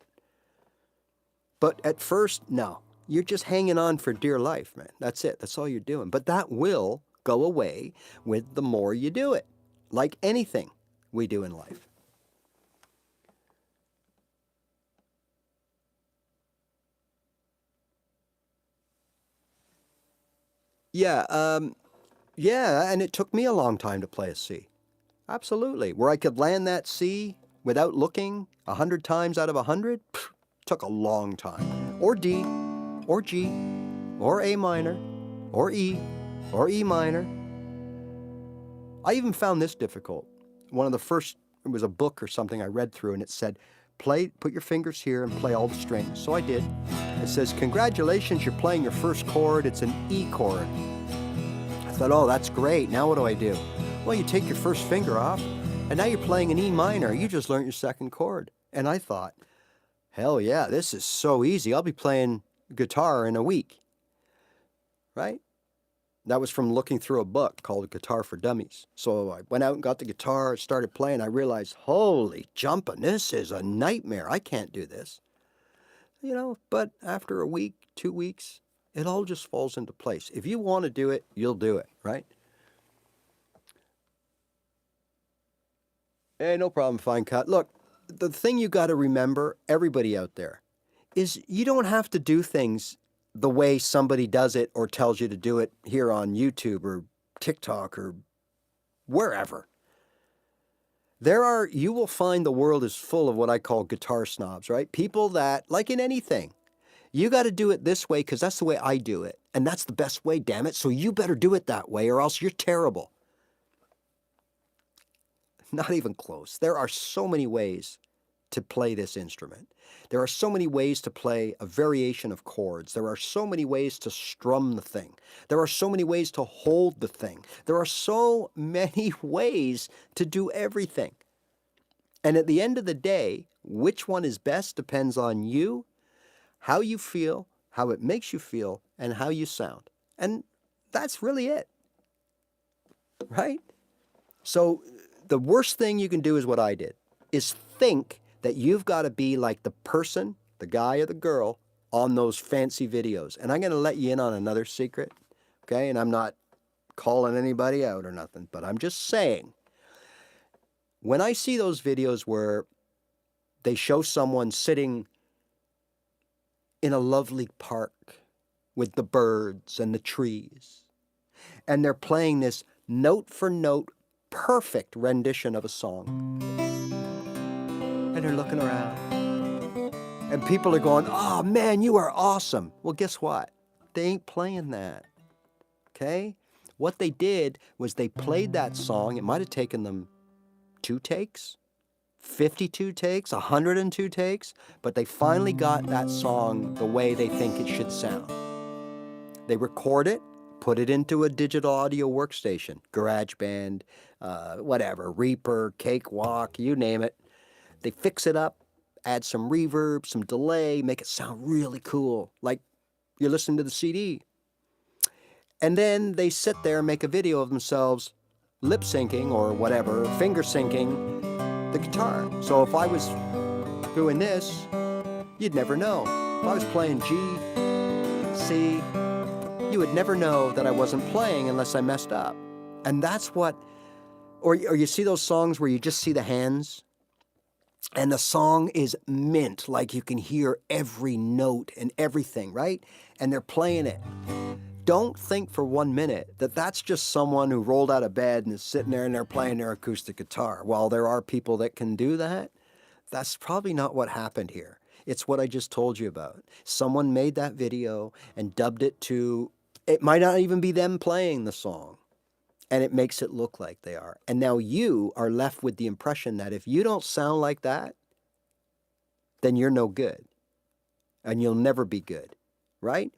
But at first, no. You're just hanging on for dear life, man. That's it. That's all you're doing. But that will go away with the more you do it, like anything we do in life. Yeah, and it took me a long time to play a C. Absolutely. Where I could land that C without looking 100 times out of 100, took a long time. Or D, or G, or A minor, or E minor. I even found this difficult. It was a book or something I read through, and it said, put your fingers here and play all the strings. So I did. It says, congratulations, you're playing your first chord. It's an E chord. I thought, oh, that's great. Now what do I do? Well, you take your first finger off, and now you're playing an E minor. You just learned your second chord. And I thought, hell yeah, this is so easy. I'll be playing guitar in a week, right? That was from looking through a book called Guitar for Dummies. So I went out and got the guitar, started playing. I realized, holy jumping, this is a nightmare. I can't do this. You know, but after a week, 2 weeks, it all just falls into place. If you want to do it, you'll do it, right? Hey, no problem, fine cut. Look, the thing you got to remember, everybody out there, is you don't have to do things the way somebody does it or tells you to do it here on YouTube or TikTok or wherever. You will find the world is full of what I call guitar snobs, right? People that, like in anything, you got to do it this way because that's the way I do it. And that's the best way, damn it. So you better do it that way or else you're terrible. Not even close. There are so many ways to play this instrument. There are so many ways to play a variation of chords. There are so many ways to strum the thing. There are so many ways to hold the thing. There are so many ways to do everything. And at the end of the day, which one is best depends on you, how you feel, how it makes you feel, and how you sound. And that's really it, right? So the worst thing you can do is what I did, is think that you've got to be like the person, the guy or the girl, on those fancy videos. And I'm going to let you in on another secret, okay? And I'm not calling anybody out or nothing, but I'm just saying, when I see those videos where they show someone sitting in a lovely park with the birds and the trees, and they're playing this note for note perfect rendition of a song, and they're looking around, and people are going, oh man, you are awesome. Well, guess what? They ain't playing that, okay? What they did was they played that song. It might have taken them 2 takes, 52 takes, 102 takes, but they finally got that song the way they think it should sound. They record it, put it into a digital audio workstation, GarageBand, whatever, Reaper, Cakewalk, you name it. They fix it up, add some reverb, some delay, make it sound really cool, like you're listening to the CD. And then they sit there and make a video of themselves lip syncing or whatever, finger syncing the guitar. So if I was doing this, you'd never know. If I was playing G, C, you would never know that I wasn't playing unless I messed up. And that's what, or you see those songs where you just see the hands and the song is mint, like you can hear every note and everything, right? And they're playing it. Don't think for 1 minute that that's just someone who rolled out of bed and is sitting there and they're playing their acoustic guitar. While there are people that can do that, that's probably not what happened here. It's what I just told you about. Someone made that video and dubbed it to, it might not even be them playing the song, and it makes it look like they are. And now you are left with the impression that if you don't sound like that, then you're no good, and you'll never be good, right?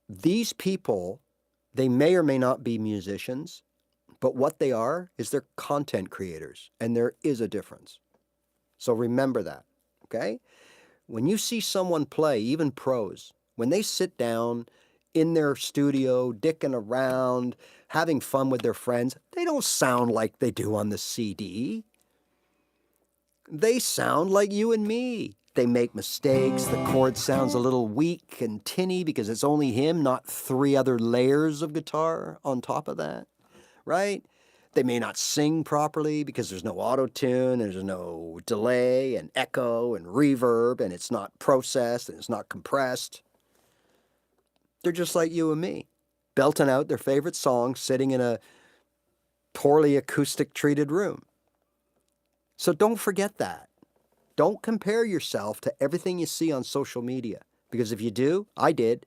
These people, they may or may not be musicians, but what they are is they're content creators, and there is a difference. So remember that, okay? When you see someone play, even pros, when they sit down in their studio, dicking around, having fun with their friends, they don't sound like they do on the CD. They sound like you and me. They make mistakes. The chord sounds a little weak and tinny because it's only him, not 3 other layers of guitar on top of that, right? They may not sing properly because there's no auto-tune, there's no delay and echo and reverb, and it's not processed and it's not compressed. They're just like you and me, belting out their favorite song, sitting in a poorly acoustic treated room. So don't forget that. Don't compare yourself to everything you see on social media, because if you do, I did,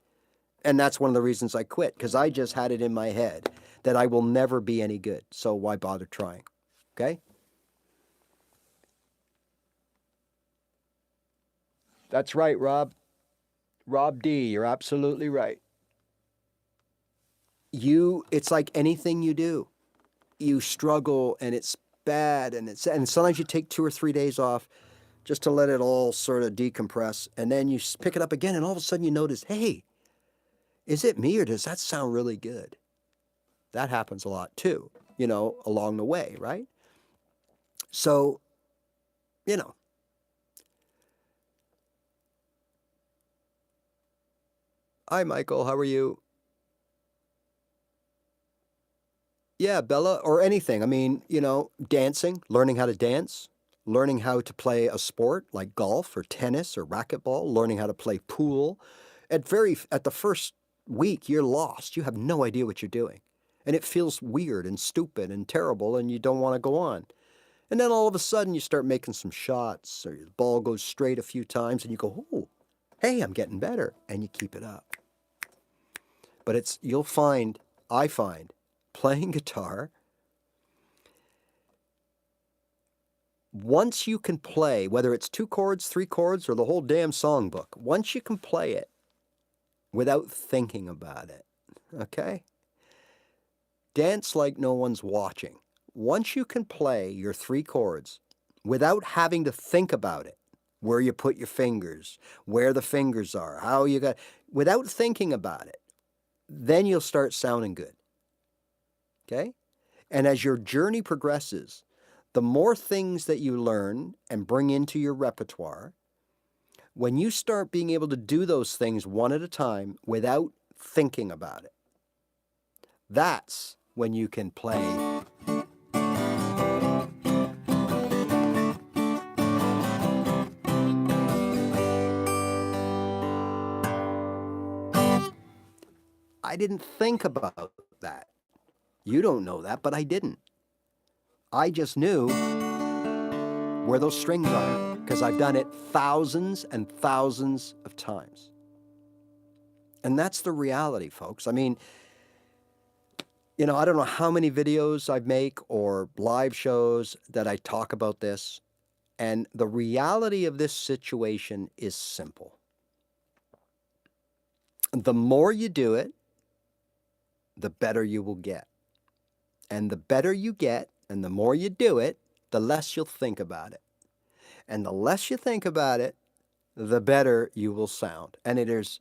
and that's one of the reasons I quit, because I just had it in my head that I will never be any good, so why bother trying, okay? That's right, Rob. Rob D, you're absolutely right. It's like anything you do. You struggle and it's bad and sometimes you take 2 or 3 days off just to let it all sort of decompress, and then you pick it up again and all of a sudden you notice, hey, is it me or does that sound really good? That happens a lot too, along the way, right? So, you know, hi Michael, how are you? Yeah, Bella, or anything. I mean, dancing, learning how to dance, learning how to play a sport like golf or tennis or racquetball, learning how to play pool. At the first week, you're lost. You have no idea what you're doing. And it feels weird and stupid and terrible, and you don't want to go on. And then all of a sudden, you start making some shots, or the ball goes straight a few times, and you go, oh, hey, I'm getting better. And you keep it up. But I find, playing guitar, once you can play, whether it's 2 chords, 3 chords, or the whole damn songbook, once you can play it without thinking about it, okay? Dance like no one's watching. Once you can play your 3 chords without having to think about it, where you put your fingers, where the fingers are, without thinking about it, then you'll start sounding good. Okay? And as your journey progresses, the more things that you learn and bring into your repertoire, when you start being able to do those things one at a time without thinking about it, that's when you can play. I didn't think about that. You don't know that, but I didn't. I just knew where those strings are because I've done it thousands and thousands of times. And that's the reality, folks. I mean, I don't know how many videos I make or live shows that I talk about this. And the reality of this situation is simple. The more you do it, the better you will get. And the better you get, and the more you do it, the less you'll think about it. And the less you think about it, the better you will sound. And there's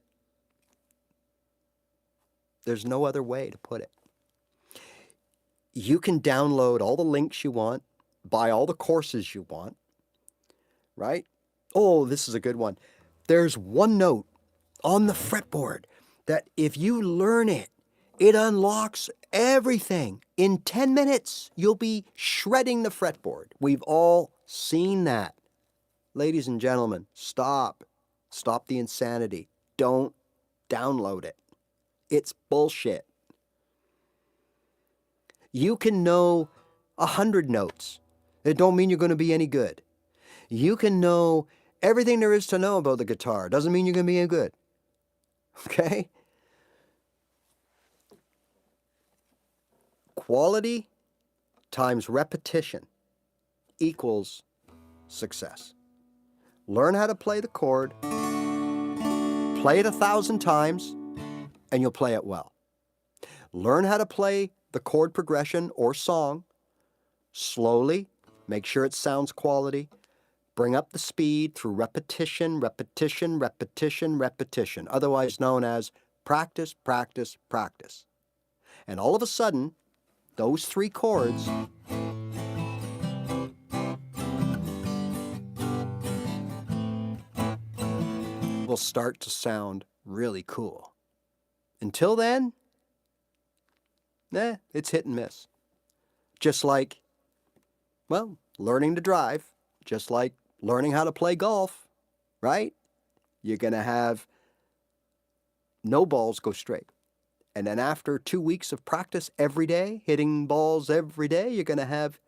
no other way to put it. You can download all the links you want, buy all the courses you want, right? Oh, this is a good one. There's one note on the fretboard that if you learn it, it unlocks everything. In 10 minutes, you'll be shredding the fretboard. We've all seen that. Ladies and gentlemen, stop. Stop the insanity. Don't download it. It's bullshit. You can know 100 notes. It don't mean you're going to be any good. You can know everything there is to know about the guitar. Doesn't mean you're going to be any good. Okay? Quality times repetition equals success. Learn how to play the chord, play it 1,000 times, and you'll play it well. Learn how to play the chord progression or song slowly, make sure it sounds quality, bring up the speed through repetition, repetition, repetition, repetition, otherwise known as practice, practice, practice. And all of a sudden, those 3 chords will start to really cool. Until then, it's hit and miss. Just like, well, learning to drive, just like learning how to play golf, right? You're going to have no balls go straight. And then after 2 weeks of practice every day, hitting balls every day, you're going to have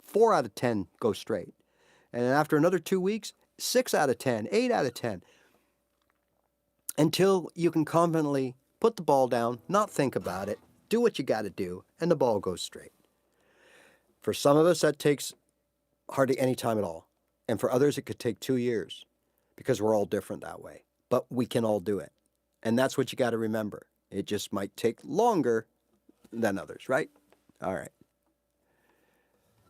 4 out of 10 go straight. And then after another 2 weeks, 6 out of 10, 8 out of 10. Until you can confidently put the ball down, not think about it, do what you got to do, and the ball goes straight. For some of us, that takes hardly any time at all. And for others, it could take 2 years. because we're all different that way. But we can all do it. And that's what you got to remember. It just might take longer than others, right? All right.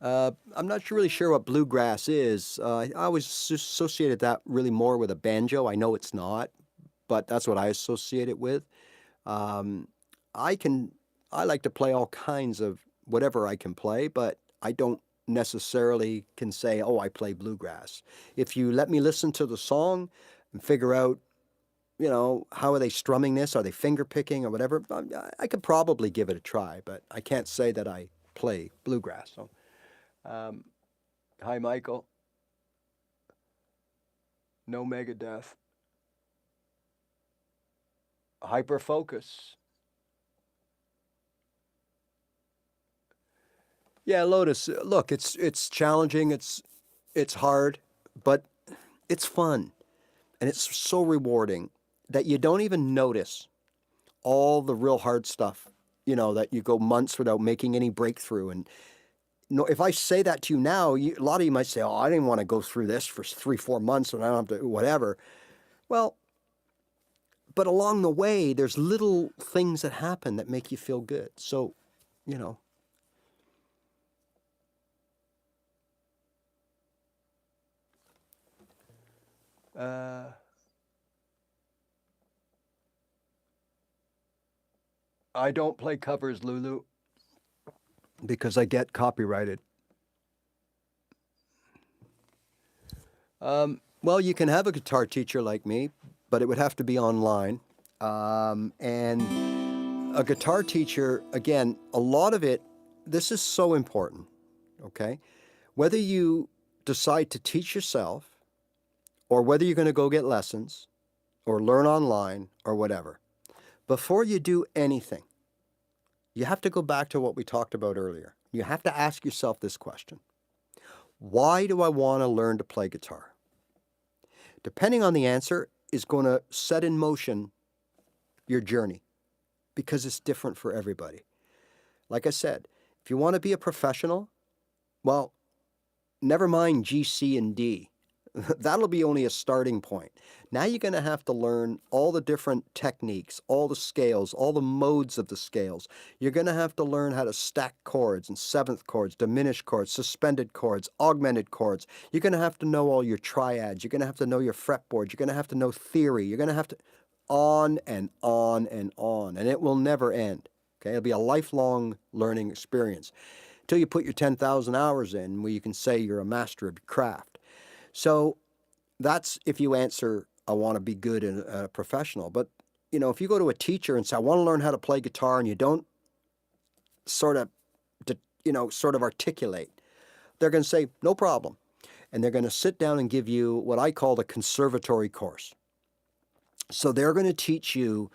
I'm not really sure what bluegrass is. I always associated that really more with a banjo. I know it's not, but that's what I associate it with. Um, I can, I like to play all kinds of whatever I can play, but I don't necessarily can say, oh, I play bluegrass. If you let me listen to the song and figure out, how are they strumming this? Are they finger picking or whatever? I could probably give it a try, but I can't say that I play bluegrass. So, um, hi, Michael. No Megadeth. Hyper focus. Yeah, Lotus. Look, it's challenging. It's hard, but it's fun, and it's so rewarding that you don't even notice all the real hard stuff. That you go months without making any breakthrough. And no, if I say that to you now, a lot of you might say, "Oh, I didn't want to go through this for 3, 4 months, and I don't have to whatever." Well, but along the way, there's little things that happen that make you feel good. So, you know, uh, I don't play covers, Lulu, because I get copyrighted. Well, you can have a guitar teacher like me, but it would have to be online. And a guitar teacher, again, a lot of it, this is so important, okay? Whether you decide to teach yourself or whether you're going to go get lessons or learn online or whatever, before you do anything, you have to go back to what we talked about earlier. You have to ask yourself this question. Why do I want to learn to play guitar? Depending on the answer is going to set in motion your journey because it's different for everybody. Like I said, if you want to be a professional, well, never mind G, C, and D. That'll be only a starting point. Now you're going to have to learn all the different techniques, all the scales, all the modes of the scales. You're going to have to learn how to stack chords and seventh chords, diminished chords, suspended chords, augmented chords. You're going to have to know all your triads. You're going to have to know your fretboards. You're going to have to know theory. You're going to have to on and on and on, and it will never end. Okay, it'll be a lifelong learning experience until you put your 10,000 hours in where you can say you're a master of your craft. So that's if you answer, I want to be good and a professional. But, if you go to a teacher and say, I want to learn how to play guitar, and you don't sort of, sort of articulate, they're going to say, no problem. And they're going to sit down and give you what I call the conservatory course. So they're going to teach you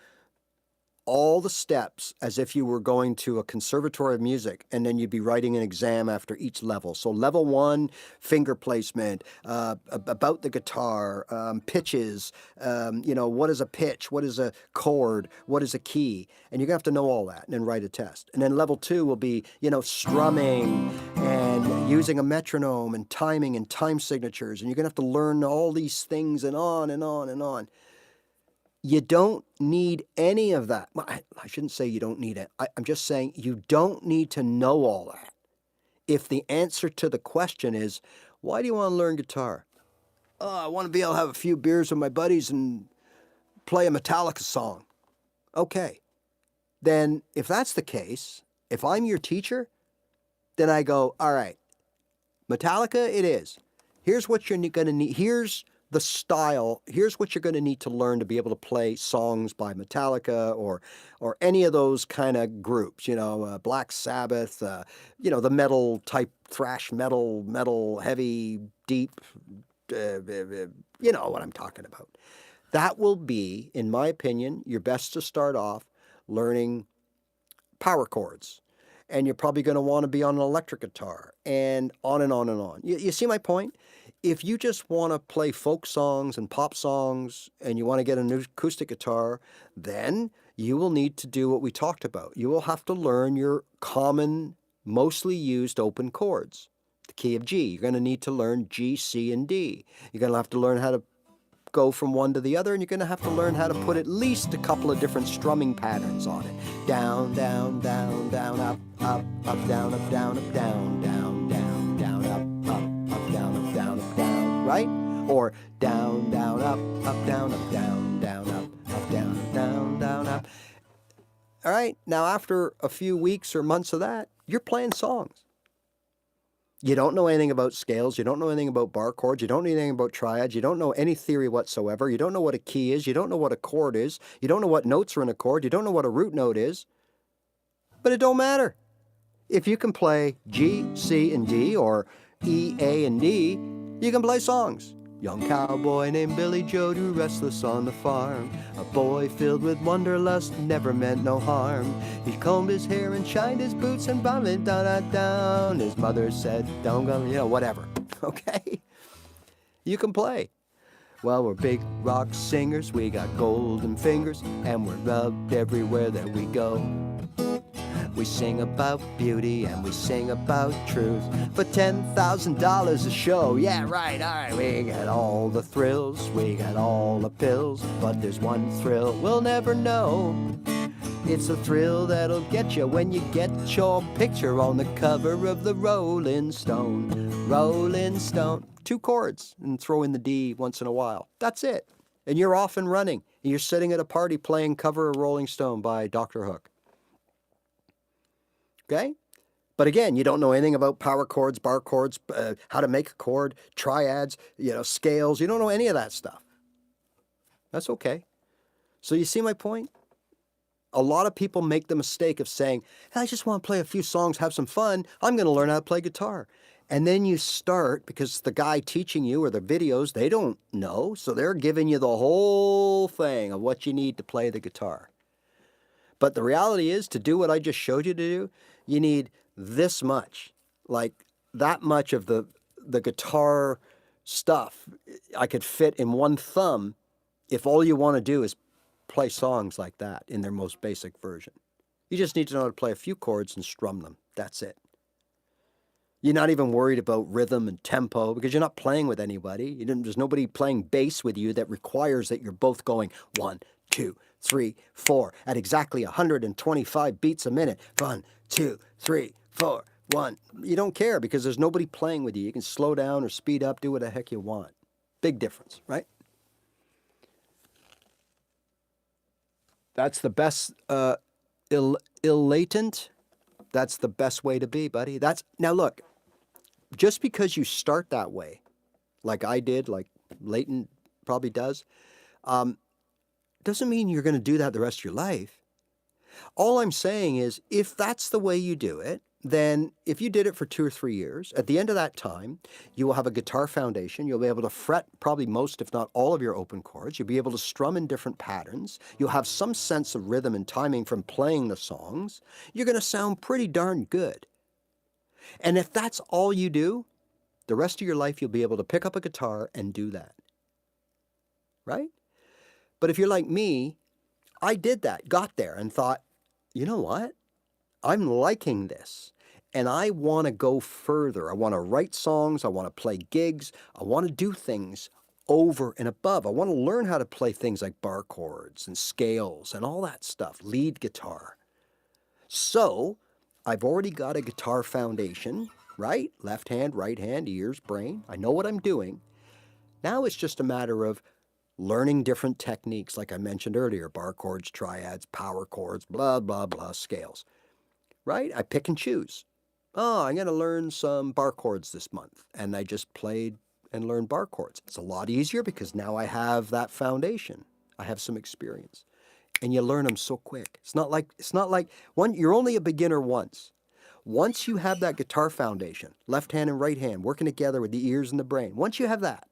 all the steps as if you were going to a conservatory of music, and then you'd be writing an exam after each level. So level 1, finger placement, about the guitar, pitches, what is a pitch, what is a chord, what is a key, and you're gonna have to know all that and then write a test. And then level 2 will be, strumming and using a metronome and timing and time signatures, and you're gonna have to learn all these things and on and on and on. You don't need any of that. Well, I shouldn't say you don't need it. I'm just saying you don't need to know all that. If the answer to the question is, why do you want to learn guitar? Oh, I want to be able to have a few beers with my buddies and play a Metallica song. Okay. Then if that's the case, if I'm your teacher, then I go, all right, Metallica it is. Here's what you're going to need. Here's the style. Here's what you're going to need to learn to be able to play songs by Metallica or any of those kind of groups, Black Sabbath, the metal type, thrash metal, heavy, deep, you know what I'm talking about. That will be, in my opinion, your best to start off learning power chords. And you're probably going to want to be on an electric guitar and on and on and on. You see my point? If you just want to play folk songs and pop songs and you want to get an acoustic guitar, then you will need to do what we talked about. You will have to learn your common, mostly used open chords. The key of G. You're going to need to learn G, C, and D. You're going to have to learn how to go from one to the other, and you're going to have to learn how to put at least a couple of different strumming patterns on it. Down, down, down, down, up, up, up, down, up, down, up, down, down, down, down, up, up, up, down, up, down, up, down, right? Or down, down, up, down, up, down, down, up, down, down, down, up. All right, now after a few weeks or months of that, you're playing songs. You don't know anything about scales. You don't know anything about bar chords. You don't know anything about triads. You don't know any theory whatsoever. You don't know what a key is. You don't know what a chord is. You don't know what notes are in a chord. You don't know what a root note is. But it don't matter. If you can play G, C, and D, or E, A, and D, you can play songs. Young cowboy named Billy Joe grew restless on the farm. A boy filled with wanderlust never meant no harm. He combed his hair and shined his boots and bounded down, down. His mother said, don't go, whatever. Okay? You can play. Well, we're big rock singers. We got golden fingers, and we're rubbed everywhere that we go. We sing about beauty and we sing about truth for $10,000 a show. Yeah, right, all right. We got all the thrills, we got all the pills, but there's one thrill we'll never know. It's a thrill that'll get you when you get your picture on the cover of the Rolling Stone. Rolling Stone. 2 chords and throw in the D once in a while. That's it. And you're off and running. And you're sitting at a party playing Cover of Rolling Stone by Dr. Hook. Okay? But again, you don't know anything about power chords, bar chords, how to make a chord, triads, scales. You don't know any of that stuff. That's okay. So you see my point? A lot of people make the mistake of saying, hey, I just want to play a few songs, have some fun. I'm going to learn how to play guitar. And then you start, because the guy teaching you or the videos, they don't know. So they're giving you the whole thing of what you need to play the guitar. But the reality is, to do what I just showed you to do, you need this much, like that much of the guitar stuff I could fit in one thumb if all you want to do is play songs like that in their most basic version. You just need to know how to play a few chords and strum them. That's it. You're not even worried about rhythm and tempo because you're not playing with anybody. There's nobody playing bass with you that requires that you're both going 1, 2, 3, 4 at exactly 125 beats a minute. 1, 2, 3, 4, 1. You don't care because there's nobody playing with you. You can slow down or speed up, do what the heck you want. Big difference, right? That's the best latent. That's the best way to be, buddy. Now look, just because you start that way, like I did, like Leighton probably does, doesn't mean you're going to do that the rest of your life. All I'm saying is, if that's the way you do it, then if you did it for 2 or 3 years, at the end of that time, you will have a guitar foundation. You'll be able to fret probably most, if not all, of your open chords. You'll be able to strum in different patterns. You'll have some sense of rhythm and timing from playing the songs. You're going to sound pretty darn good. And if that's all you do, the rest of your life you'll be able to pick up a guitar and do that. Right? But if you're like me, I did that, got there and thought, you know what? I'm liking this and I want to go further. I want to write songs. I want to play gigs. I want to do things over and above. I want to learn how to play things like bar chords and scales and all that stuff, lead guitar. So I've already got a guitar foundation, right? Left hand, right hand, ears, brain. I know what I'm doing. Now it's just a matter of learning different techniques, like I mentioned earlier, bar chords, triads, power chords, blah, blah, blah, scales. Right? I pick and choose. Oh, I'm going to learn some bar chords this month. And I just played and learned bar chords. It's a lot easier because now I have that foundation. I have some experience. And you learn them so quick. It's not like you're only a beginner once. Once you have that guitar foundation, left hand and right hand working together with the ears and the brain, once you have that,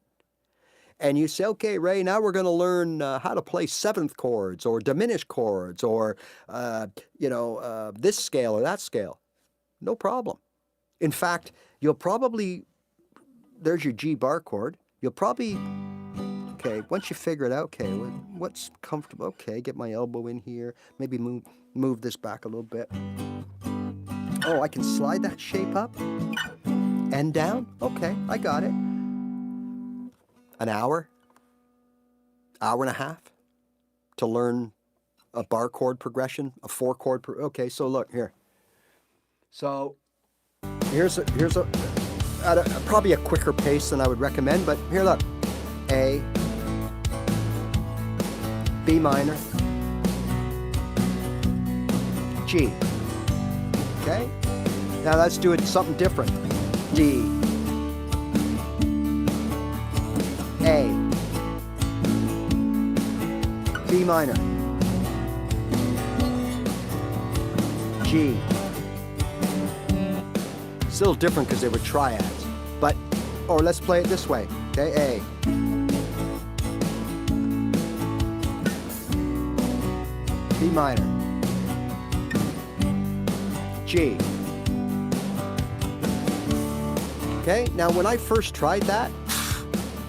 and you say, okay, Ray, now we're going to learn how to play 7th chords or diminished chords or, this scale or that scale. No problem. In fact, there's your G bar chord. You'll probably, okay, once you figure it out, okay, what's comfortable? Okay, get my elbow in here. Maybe move this back a little bit. Oh, I can slide that shape up and down? Okay, I got it. An hour, hour and a half to learn a bar chord progression, a 4-chord. Okay, so look here. So here's at probably a quicker pace than I would recommend, but here, look. A, B minor, G. Okay? Now let's do it something different. D, A, B minor, G. It's a little different because they were triads, but, or let's play it this way. Okay, A. B minor, G. Okay, now when I first tried that,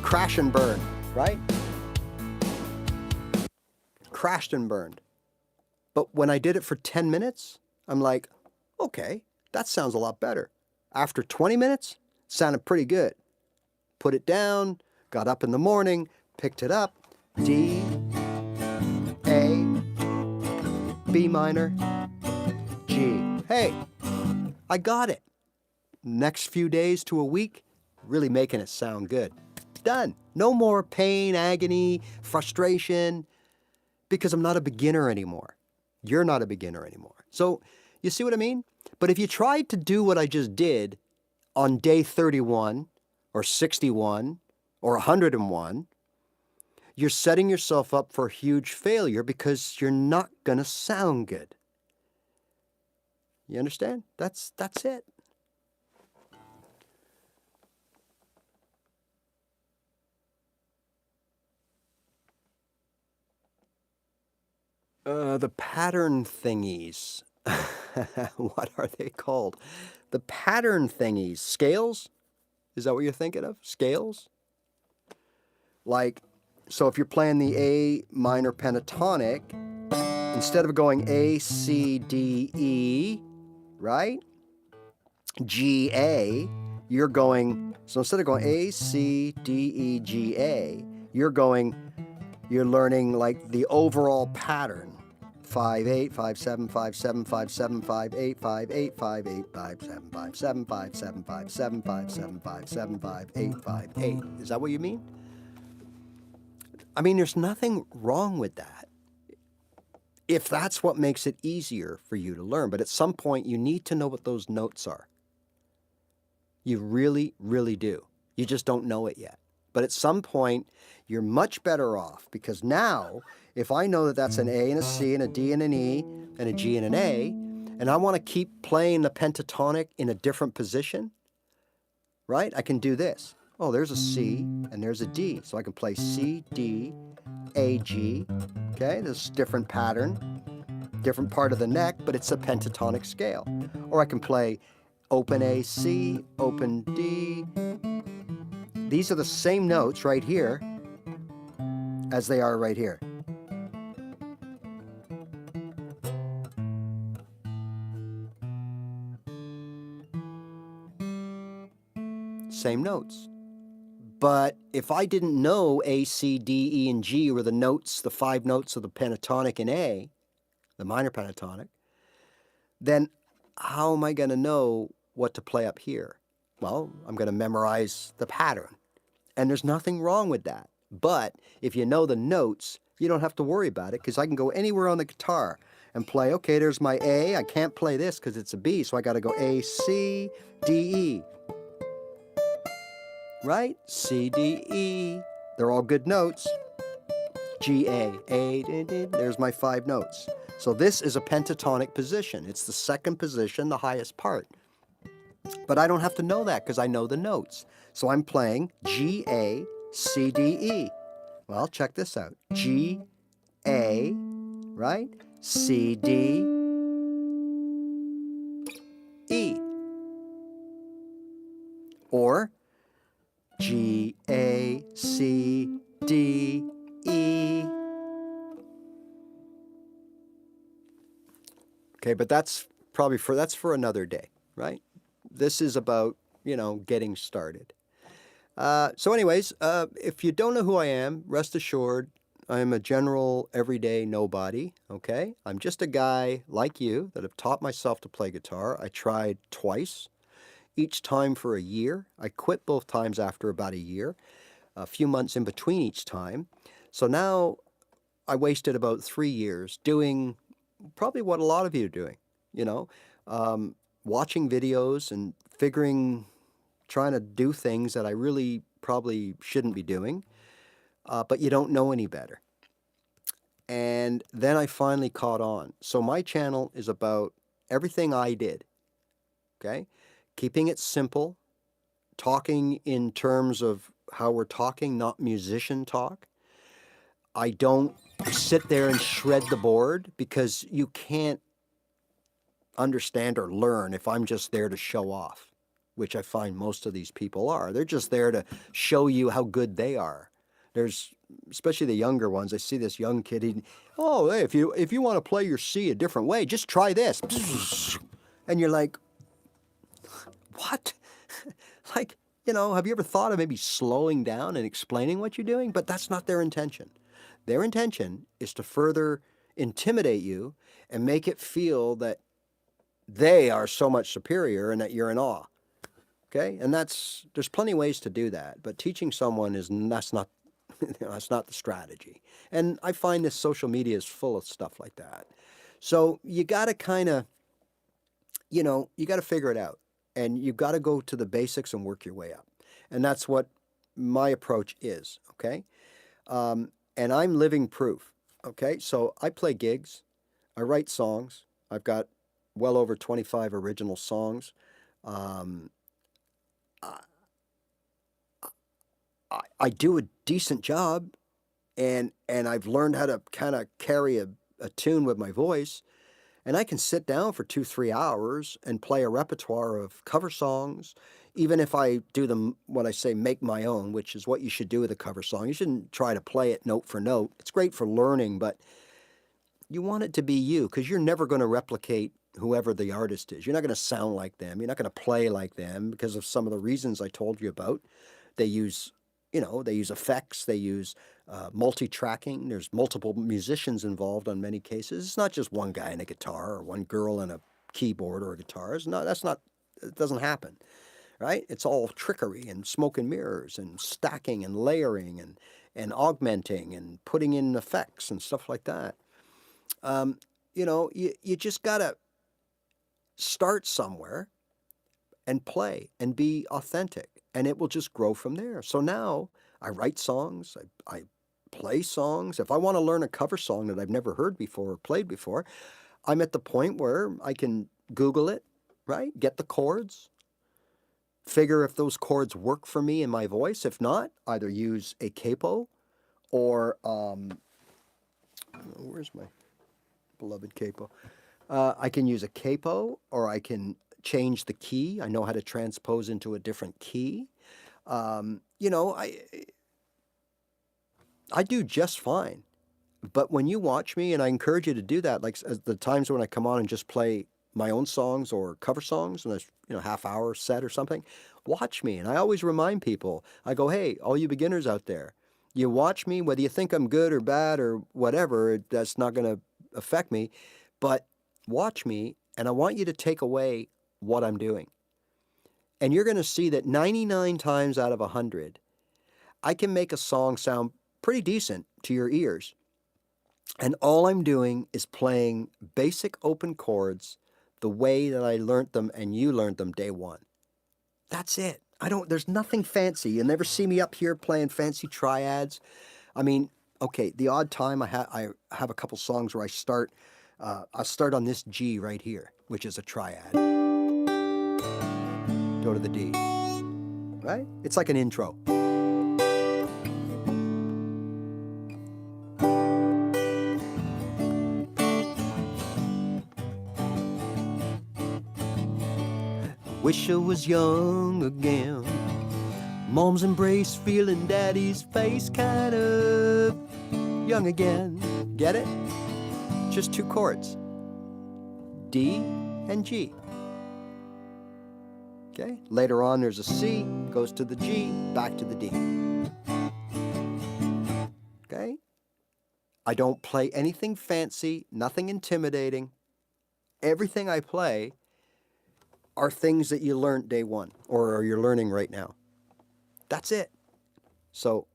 crash and burn, right? Crashed and burned. But when I did it for 10 minutes, I'm like, okay, that sounds a lot better. After 20 minutes, it sounded pretty good. Put it down, got up in the morning, picked it up, D, A, B minor, G. Hey, I got it. Next few days to a week, really making it sound good. Done. No more pain, agony, frustration, because I'm not a beginner anymore. You're not a beginner anymore. So, you see what I mean? But if you tried to do what I just did on day 31 or 61 or 101, you're setting yourself up for a huge failure because you're not going to sound good. You understand? That's it. The pattern thingies. What are they called? The pattern thingies. Scales? Is that what you're thinking of? Scales? Like, so if you're playing the A minor pentatonic, instead of going A, C, D, E, right? G, A, you're going, so instead of going A, C, D, E, G, A, you're learning like the overall pattern. 5-8, 5-7, 5-7, 5-7, 5-8, 5-8, 5-8, 5-7, 5-7, 5-7, 5-7, 5-7, 5-7, 5-8, 5-8. Is that what you mean? I mean, there's nothing wrong with that, if that's what makes it easier for you to learn. But at some point, you need to know what those notes are. You really, really do. You just don't know it yet. But at some point, you're much better off, because now, if I know that that's an A and a C and a D and an E and a G and an A, and I want to keep playing the pentatonic in a different position, right? I can do this. Oh, there's a C and there's a D. So I can play C, D, A, G. Okay, this different pattern, different part of the neck, but it's a pentatonic scale. Or I can play open A, C, open D. These are the same notes right here as they are right here. Same notes. But if I didn't know A, C, D, E, and G were the notes, the 5 notes of the pentatonic in A, the minor pentatonic, then how am I going to know what to play up here? Well, I'm going to memorize the pattern. And there's nothing wrong with that. But if you know the notes, you don't have to worry about it, because I can go anywhere on the guitar and play, okay, there's my A. I can't play this because it's a B, so I got to go A, C, D, E. Right? C, D, E. They're all good notes. G, A, D, D. There's my 5 notes. So this is a pentatonic position. It's the second position, the highest part. But I don't have to know that because I know the notes. So I'm playing G, A, C, D, E. Well, check this out. G, A, right? C, D, E. Or G, A, C, D, E. Okay, but that's probably for another day, right? This is about, getting started. So anyways, if you don't know who I am, rest assured, I'm a general everyday nobody, okay? I'm just a guy like you that have taught myself to play guitar. I tried twice, each time for a year. I quit both times after about a year, a few months in between each time. So now I wasted about 3 years doing probably what a lot of you are doing, you know, watching videos and trying to do things that I really probably shouldn't be doing, but you don't know any better. And then I finally caught on. So my channel is about everything I did, okay? Keeping it simple, talking in terms of how we're talking, not musician talk. I don't sit there and shred the board because you can't understand or learn if I'm just there to show off, which I find most of these people are. They're just there to show you how good they are. There's, especially the younger ones, I see this young kid, oh, hey, if you want to play your C a different way, just try this. And you're like, what? Like, have you ever thought of maybe slowing down and explaining what you're doing? But that's not their intention. Their intention is to further intimidate you and make it feel that they are so much superior and that you're in awe. Okay? And there's plenty of ways to do that, but teaching someone that's not that's not the strategy. And I find this social media is full of stuff like that. So you got to kind of, you got to figure it out. And you've got to go to the basics and work your way up. And that's what my approach is, okay? And I'm living proof, okay? So I play gigs. I write songs. I've got well over 25 original songs. I do a decent job, and I've learned how to kind of carry a tune with my voice. And I can sit down for 2-3 hours and play a repertoire of cover songs, even if I do them, what I say, make my own, which is what you should do with a cover song. You shouldn't try to play it note for note. It's great for learning, but you want it to be you, because you're never going to replicate whoever the artist is. You're not going to sound like them. You're not going to play like them because of some of the reasons I told you about. They use effects, they use multi-tracking. There's multiple musicians involved on many cases. It's not just one guy and a guitar or one girl and a keyboard or a guitar. It doesn't happen, right? It's all trickery and smoke and mirrors and stacking and layering and augmenting and putting in effects and stuff like that. You just got to start somewhere and play and be authentic, and it will just grow from there. So now I write songs, I play songs. If I want to learn a cover song that I've never heard before or played before, I'm at the point where I can Google it, right? Get the chords, figure if those chords work for me in my voice. If not, either use a capo or, where's my beloved capo? I can use a capo, or I can change the key. I know how to transpose into a different key. I do just fine. But when you watch me, and I encourage you to do that, like the times when I come on and just play my own songs or cover songs in a half-hour set or something, watch me. And I always remind people, I go, hey, all you beginners out there, you watch me, whether you think I'm good or bad or whatever, that's not going to affect me. But watch me, and I want you to take away what I'm doing. And you're going to see that 99 times out of 100, I can make a song sound pretty decent to your ears. And all I'm doing is playing basic open chords the way that I learned them and you learned them day one. That's it. There's nothing fancy. You'll never see me up here playing fancy triads. I mean, okay, the odd time I have a couple songs where I'll start on this G right here, which is a triad. Go to the D, right? It's like an intro. Wish I was young again. Mom's embrace, feeling daddy's face, kind of young again. Get it? Just 2 chords. D and G. Okay? Later on there's a C, goes to the G, back to the D. Okay? I don't play anything fancy, nothing intimidating. Everything I play are things that you learned day one or you're learning right now. That's it. So,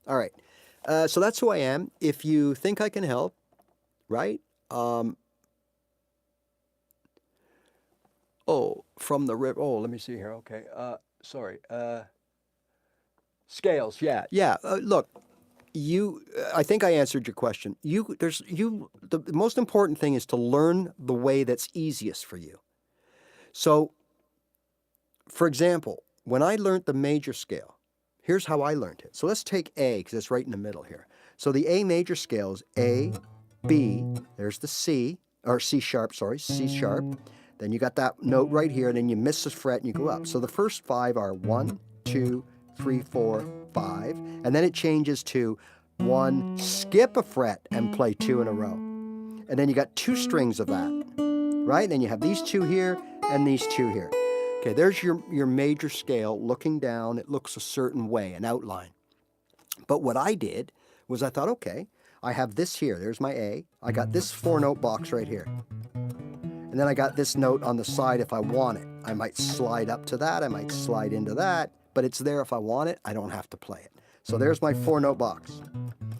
all right. So that's who I am. If you think I can help, right? Oh, from the river. Oh, let me see here. Okay. Sorry. Scales. Yeah. Yeah. Look, I think I answered your question. The most important thing is to learn the way that's easiest for you. So, for example, when I learned the major scale, here's how I learned it. So let's take A, because it's right in the middle here. So the A major scale is A, B, there's the C, or C sharp, sorry, C sharp. Then you got that note right here, and then you miss a fret and you go up. So the first 5 are 1, 2, 3, 4, 5. And then it changes to 1, skip a fret and play 2 in a row. And then you got 2 strings of that, right? And then you have these 2 here and these 2 here. Okay, there's your major scale looking down. It looks a certain way, an outline. But what I did was I thought, okay, I have this here. There's my A. I got this 4-note box right here. And then I got this note on the side if I want it. I might slide up to that. I might slide into that. But it's there if I want it. I don't have to play it. So there's my 4-note box.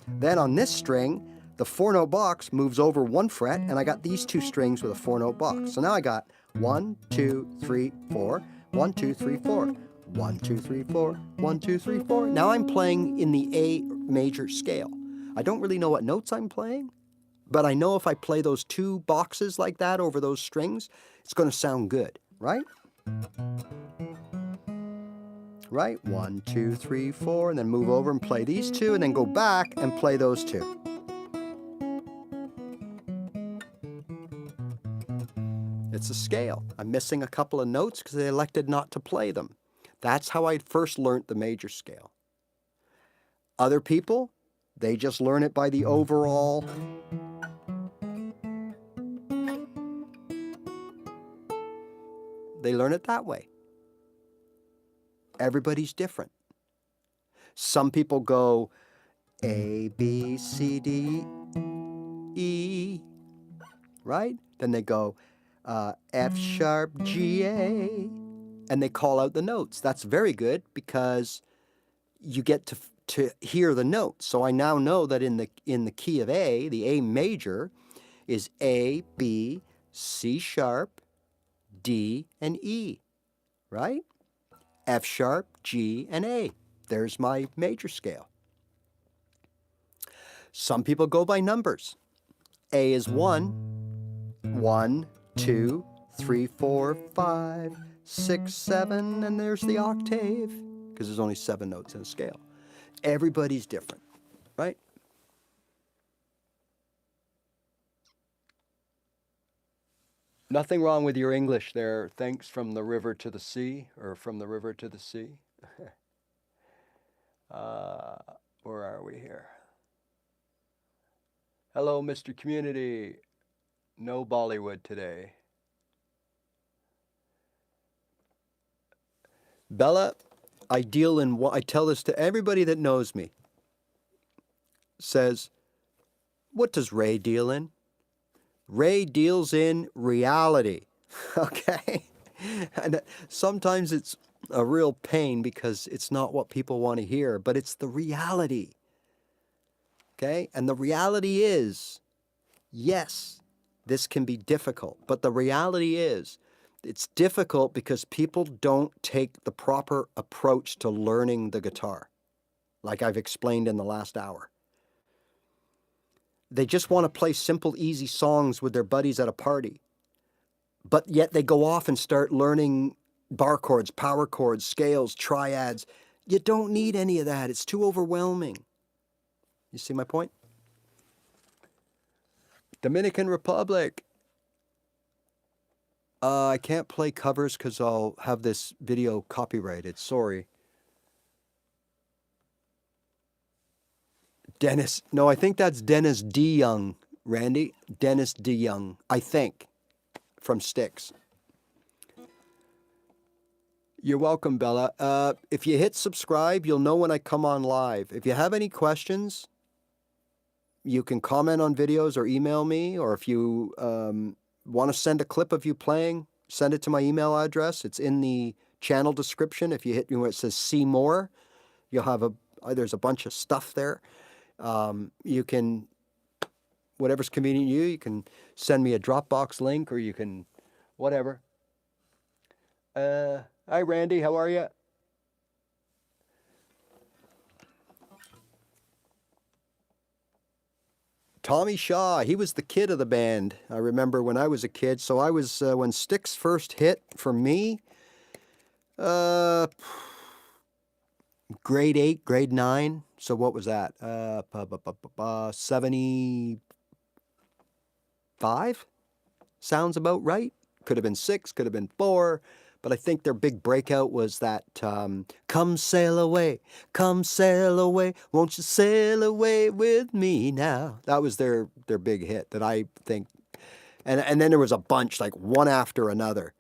Then on this string, the 4-note box moves over 1 fret, and I got these 2 strings with a 4-note box. So now I got 1, 2, 3, 4, 1, 2, 3, 4, 1, 2, 3, 4, 1, 2, 3, 4. Now I'm playing in the A major scale. I don't really know what notes I'm playing, but I know if I play those 2 boxes like that over those strings, it's going to sound good, right? Right? 1, 2, 3, 4, and then move over and play these 2, and then go back and play those 2. It's a scale. I'm missing a couple of notes because I elected not to play them. That's how I first learned the major scale. Other people, they just learn it by the overall. They learn it that way. Everybody's different. Some people go A, B, C, D, E, right? Then they go F sharp, G, A, and they call out the notes. That's very good because you get to hear the notes. So I now know that in the key of A, the A major is A, B, C sharp, D, and E, right? F sharp, G, and A. There's my major scale. Some people go by numbers. A is 1, 1, 2, 3, 4, 5, 6, 7, and there's the octave, because there's only 7 notes in a scale. Everybody's different, right? Nothing wrong with your English there. Thanks from the river to the sea, or from the river to the sea. Where are we here? Hello, Mr. Community. No Bollywood today. Bella, I tell this to everybody that knows me. Says, what does Ray deal in? Ray deals in reality, okay? And sometimes it's a real pain because it's not what people want to hear, but it's the reality, okay? And the reality is, yes, this can be difficult, but the reality is, it's difficult because people don't take the proper approach to learning the guitar, like I've explained in the last hour. They just want to play simple, easy songs with their buddies at a party. But yet they go off and start learning bar chords, power chords, scales, triads. You don't need any of that. It's too overwhelming. You see my point? Dominican Republic. I can't play covers because I'll have this video copyrighted. Sorry. Dennis, no, I think that's Dennis D. Young, Randy. Dennis D. Young, I think, from Styx. You're welcome, Bella. If you hit subscribe, you'll know when I come on live. If you have any questions, You can comment on videos or email me, or if you want to send a clip of you playing, send it to my email address. It's in the channel description. If you hit where it says see more, you'll have there's a bunch of stuff there. You can, whatever's convenient to you, you can send me a Dropbox link, or you can, whatever. Hi, Randy. How are you? Tommy Shaw, he was the kid of the band. I remember when I was a kid. So I was, when Styx first hit for me, grade 8, grade 9. So what was that? 75? Sounds about right. Could have been 6, could have been 4. But I think their big breakout was that come sail away, won't you sail away with me now? That was their big hit that I think. And then there was a bunch, like one after another.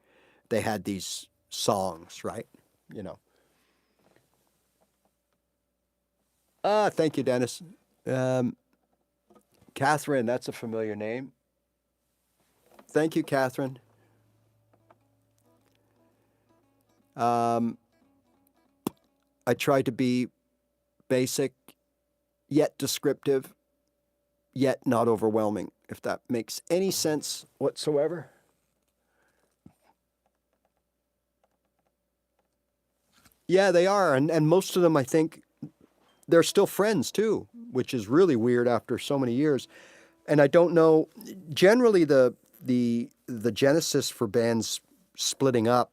They had these songs, right? You know. Thank you, Dennis. Catherine, that's a familiar name. Thank you, Catherine. I tried to be basic, yet descriptive, yet not overwhelming, if that makes any sense whatsoever. Yeah, they are. And most of them, I think, they're still friends too, which is really weird after so many years. And I don't know, generally the genesis for bands splitting up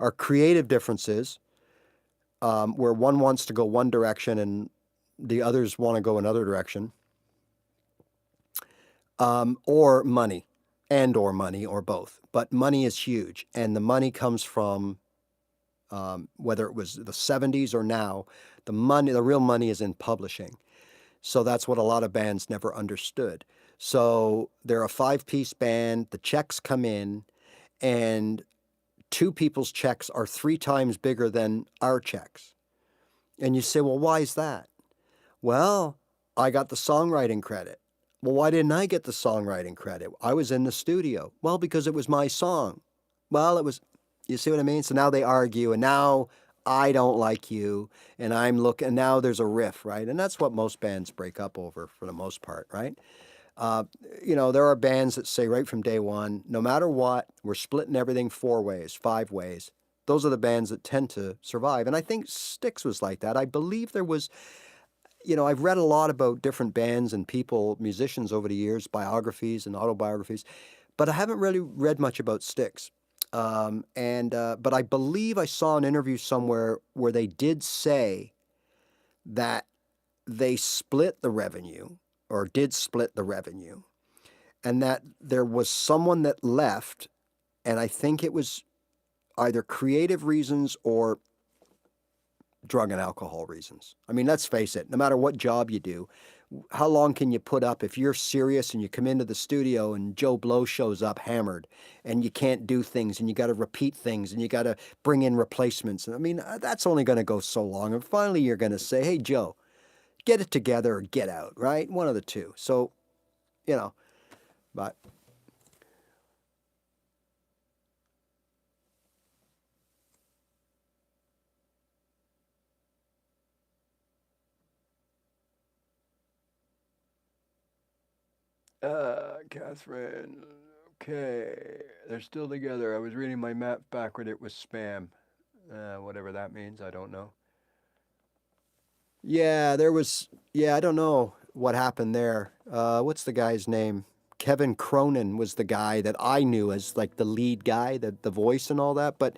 are creative differences, where one wants to go one direction and the others want to go another direction, or money, or money, or both. But money is huge, and the money comes from, whether it was the 70s or now, the real money is in publishing. So that's what a lot of bands never understood. So they're a 5-piece band, the checks come in, and 2 people's checks are 3 times bigger than our checks. And you say, well, why is that? Well, I got the songwriting credit. Well, why didn't I get the songwriting credit? I was in the studio. Well, because it was my song. Well, it was, you see what I mean? So now they argue, and now I don't like you, and and now there's a riff, right? And that's what most bands break up over for the most part, right? There are bands that say right from day one, no matter what, we're splitting everything 4 ways, 5 ways. Those are the bands that tend to survive. And I think Styx was like that. I believe there was, I've read a lot about different bands and people, musicians over the years, biographies and autobiographies, but I haven't really read much about Styx. But I believe I saw an interview somewhere where they did say that they split the revenue, or did split the revenue, and that there was someone that left, and I think it was either creative reasons or drug and alcohol reasons. I mean, let's face it, no matter what job you do, how long can you put up if you're serious and you come into the studio and Joe Blow shows up hammered and you can't do things and you got to repeat things and you got to bring in replacements? I mean, that's only going to go so long. And finally, you're going to say, hey, Joe, get it together or get out, right? One of the two. So, but Catherine, okay, they're still together. I was reading my map backward. It was spam. Whatever that means, I don't know. Yeah, I don't know what happened there. What's the guy's name? Kevin Cronin was the guy that I knew as like the lead guy, the voice and all that. But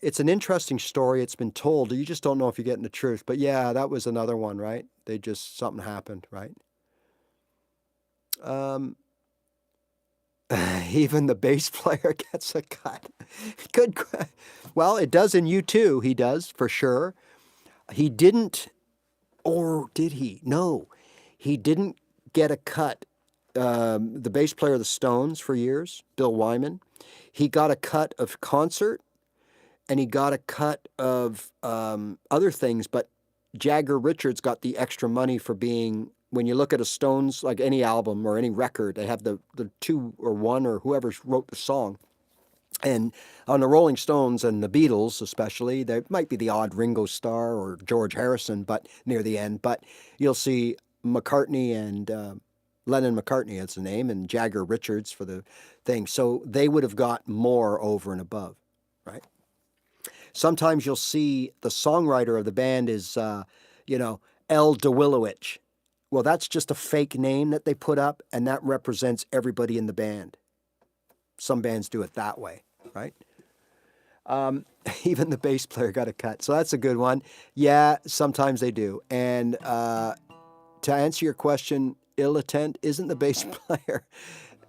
it's an interesting story. It's been told. You just don't know if you're getting the truth. But yeah, that was another one, right? Something happened, right? Even the bass player gets a cut. Good. Well, it does in U2. He does, for sure. He didn't, or did he? No, he didn't get a cut. The bass player of the Stones for years, Bill Wyman, he got a cut of concert, and he got a cut of other things, but Jagger Richards got the extra money for being when you look at a Stones, like any album or any record, they have the two or one or whoever wrote the song. And on the Rolling Stones and the Beatles, especially, there might be the odd Ringo Starr or George Harrison, but near the end. But you'll see McCartney and Lennon McCartney, that's the name, and Jagger Richards for the thing. So they would have got more over and above, right? Sometimes you'll see the songwriter of the band is, L. DeWillowich. Well, that's just a fake name that they put up, and that represents everybody in the band. Some bands do it that way, right? Even the bass player got a cut. So that's a good one. Yeah, sometimes they do. And to answer your question, isn't the bass player,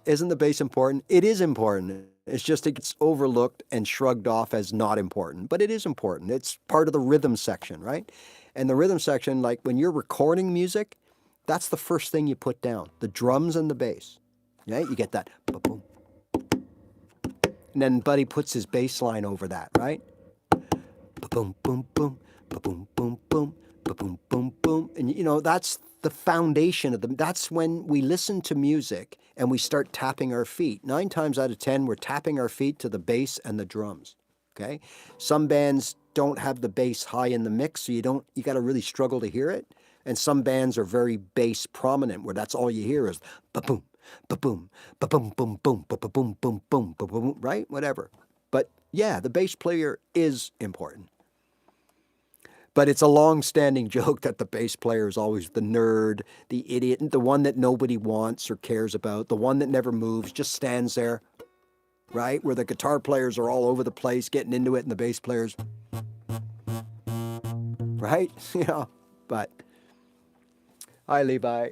isn't the bass important? It is important. It's just it gets overlooked and shrugged off as not important. But it is important. It's part of the rhythm section, right? And the rhythm section, like when you're recording music, that's the first thing you put down. The drums and the bass. Right? You get that ba-boom. And then Buddy puts his bass line over that, right? Ba-boom, boom, boom, ba-boom, boom, boom, ba-boom, boom, boom. And that's the foundation of them. That's when we listen to music and we start tapping our feet. 9 times out of 10, we're tapping our feet to the bass and the drums. Okay? Some bands don't have the bass high in the mix, so you got to really struggle to hear it. And some bands are very bass prominent, where that's all you hear is ba-boom, ba-boom, ba-boom, boom, boom, ba-boom, boom, boom, ba-boom, right? Whatever. But yeah, the bass player is important. But it's a long-standing joke that the bass player is always the nerd, the idiot, the one that nobody wants or cares about, the one that never moves, just stands there, right? Where the guitar players are all over the place getting into it, and the bass players, right? But hi, Levi.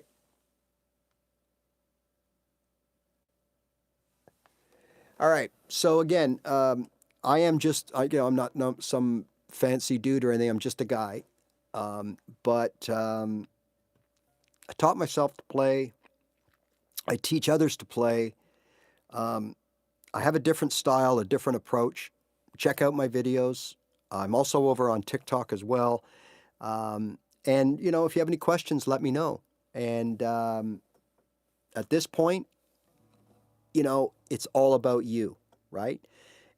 All right. So again, I am just, I'm not some fancy dude or anything. I'm just a guy. But I taught myself to play. I teach others to play. I have a different style, a different approach. Check out my videos. I'm also over on TikTok as well. And, if you have any questions, let me know. And at this point, it's all about you, right?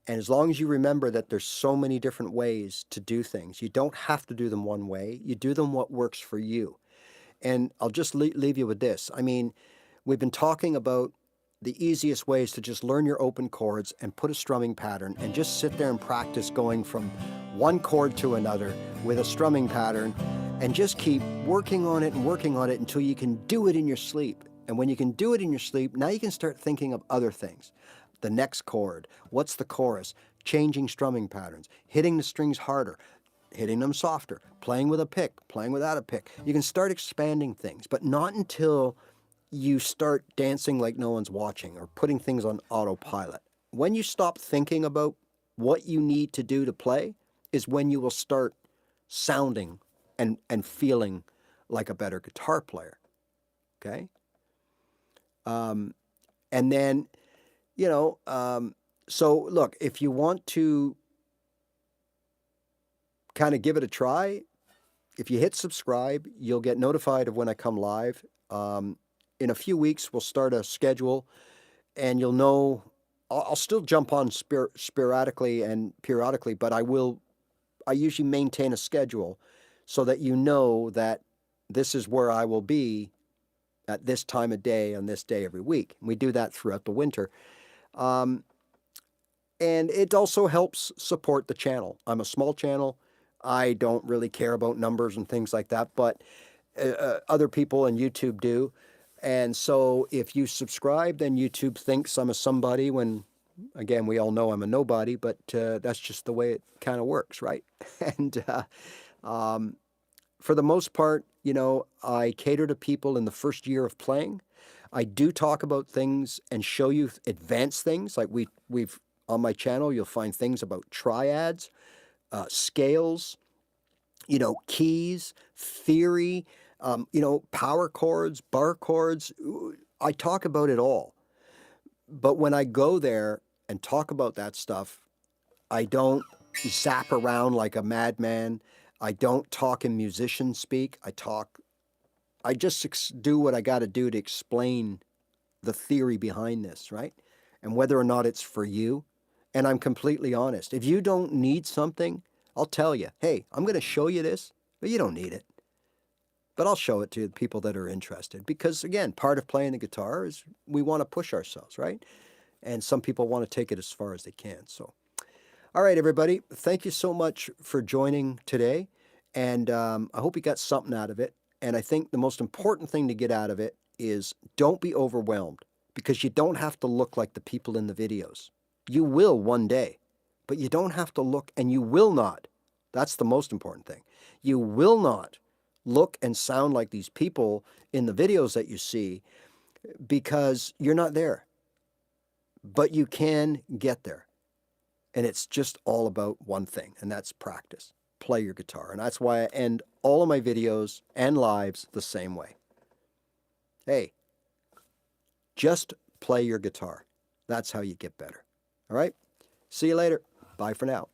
And as long as you remember that there's so many different ways to do things, you don't have to do them one way. You do them what works for you. And I'll just leave you with this. I mean, we've been talking about the easiest ways to just learn your open chords and put a strumming pattern and just sit there and practice going from one chord to another with a strumming pattern and just keep working on it until you can do it in your sleep. And when you can do it in your sleep, now you can start thinking of other things. The next chord, what's the chorus, changing strumming patterns, hitting the strings harder, hitting them softer, playing with a pick, playing without a pick. You can start expanding things, but not until you start dancing like no one's watching or putting things on autopilot. When you stop thinking about what you need to do to play is when you will start sounding and feeling like a better guitar player. Okay? And then, so look, if you want to kind of give it a try, if you hit subscribe, you'll get notified of when I come live. In a few weeks, we'll start a schedule, and you'll know. I'll still jump on sporadically and periodically, but I usually maintain a schedule so that you know that this is where I will be at this time of day on this day every week. We do that throughout the winter. And it also helps support the channel. I'm a small channel. I don't really care about numbers and things like that, but other people on YouTube do. And so if you subscribe, then YouTube thinks I'm a somebody when, again, we all know I'm a nobody, but that's just the way it kind of works, right? And for the most part, I cater to people in the first year of playing. I do talk about things and show you advanced things. Like we've on my channel, you'll find things about triads, scales, keys, theory, power chords, bar chords. I talk about it all. But when I go there and talk about that stuff, I don't zap around like a madman. I don't talk in musician speak. I just do what I got to do to explain the theory behind this, right? And whether or not it's for you. And I'm completely honest. If you don't need something, I'll tell you, hey, I'm going to show you this, but you don't need it. But I'll show it to the people that are interested because, again, part of playing the guitar is we want to push ourselves, right? And some people want to take it as far as they can. So, all right, everybody, thank you so much for joining today. And I hope you got something out of it. And I think the most important thing to get out of it is don't be overwhelmed because you don't have to look like the people in the videos. You will one day, but you don't have to look, and you will not. That's the most important thing. You will not look and sound like these people in the videos that you see because you're not there. But you can get there. And it's just all about one thing, and that's practice. Play your guitar. And that's why I end all of my videos and lives the same way. Hey, just play your guitar. That's how you get better. All right? See you later. Bye for now.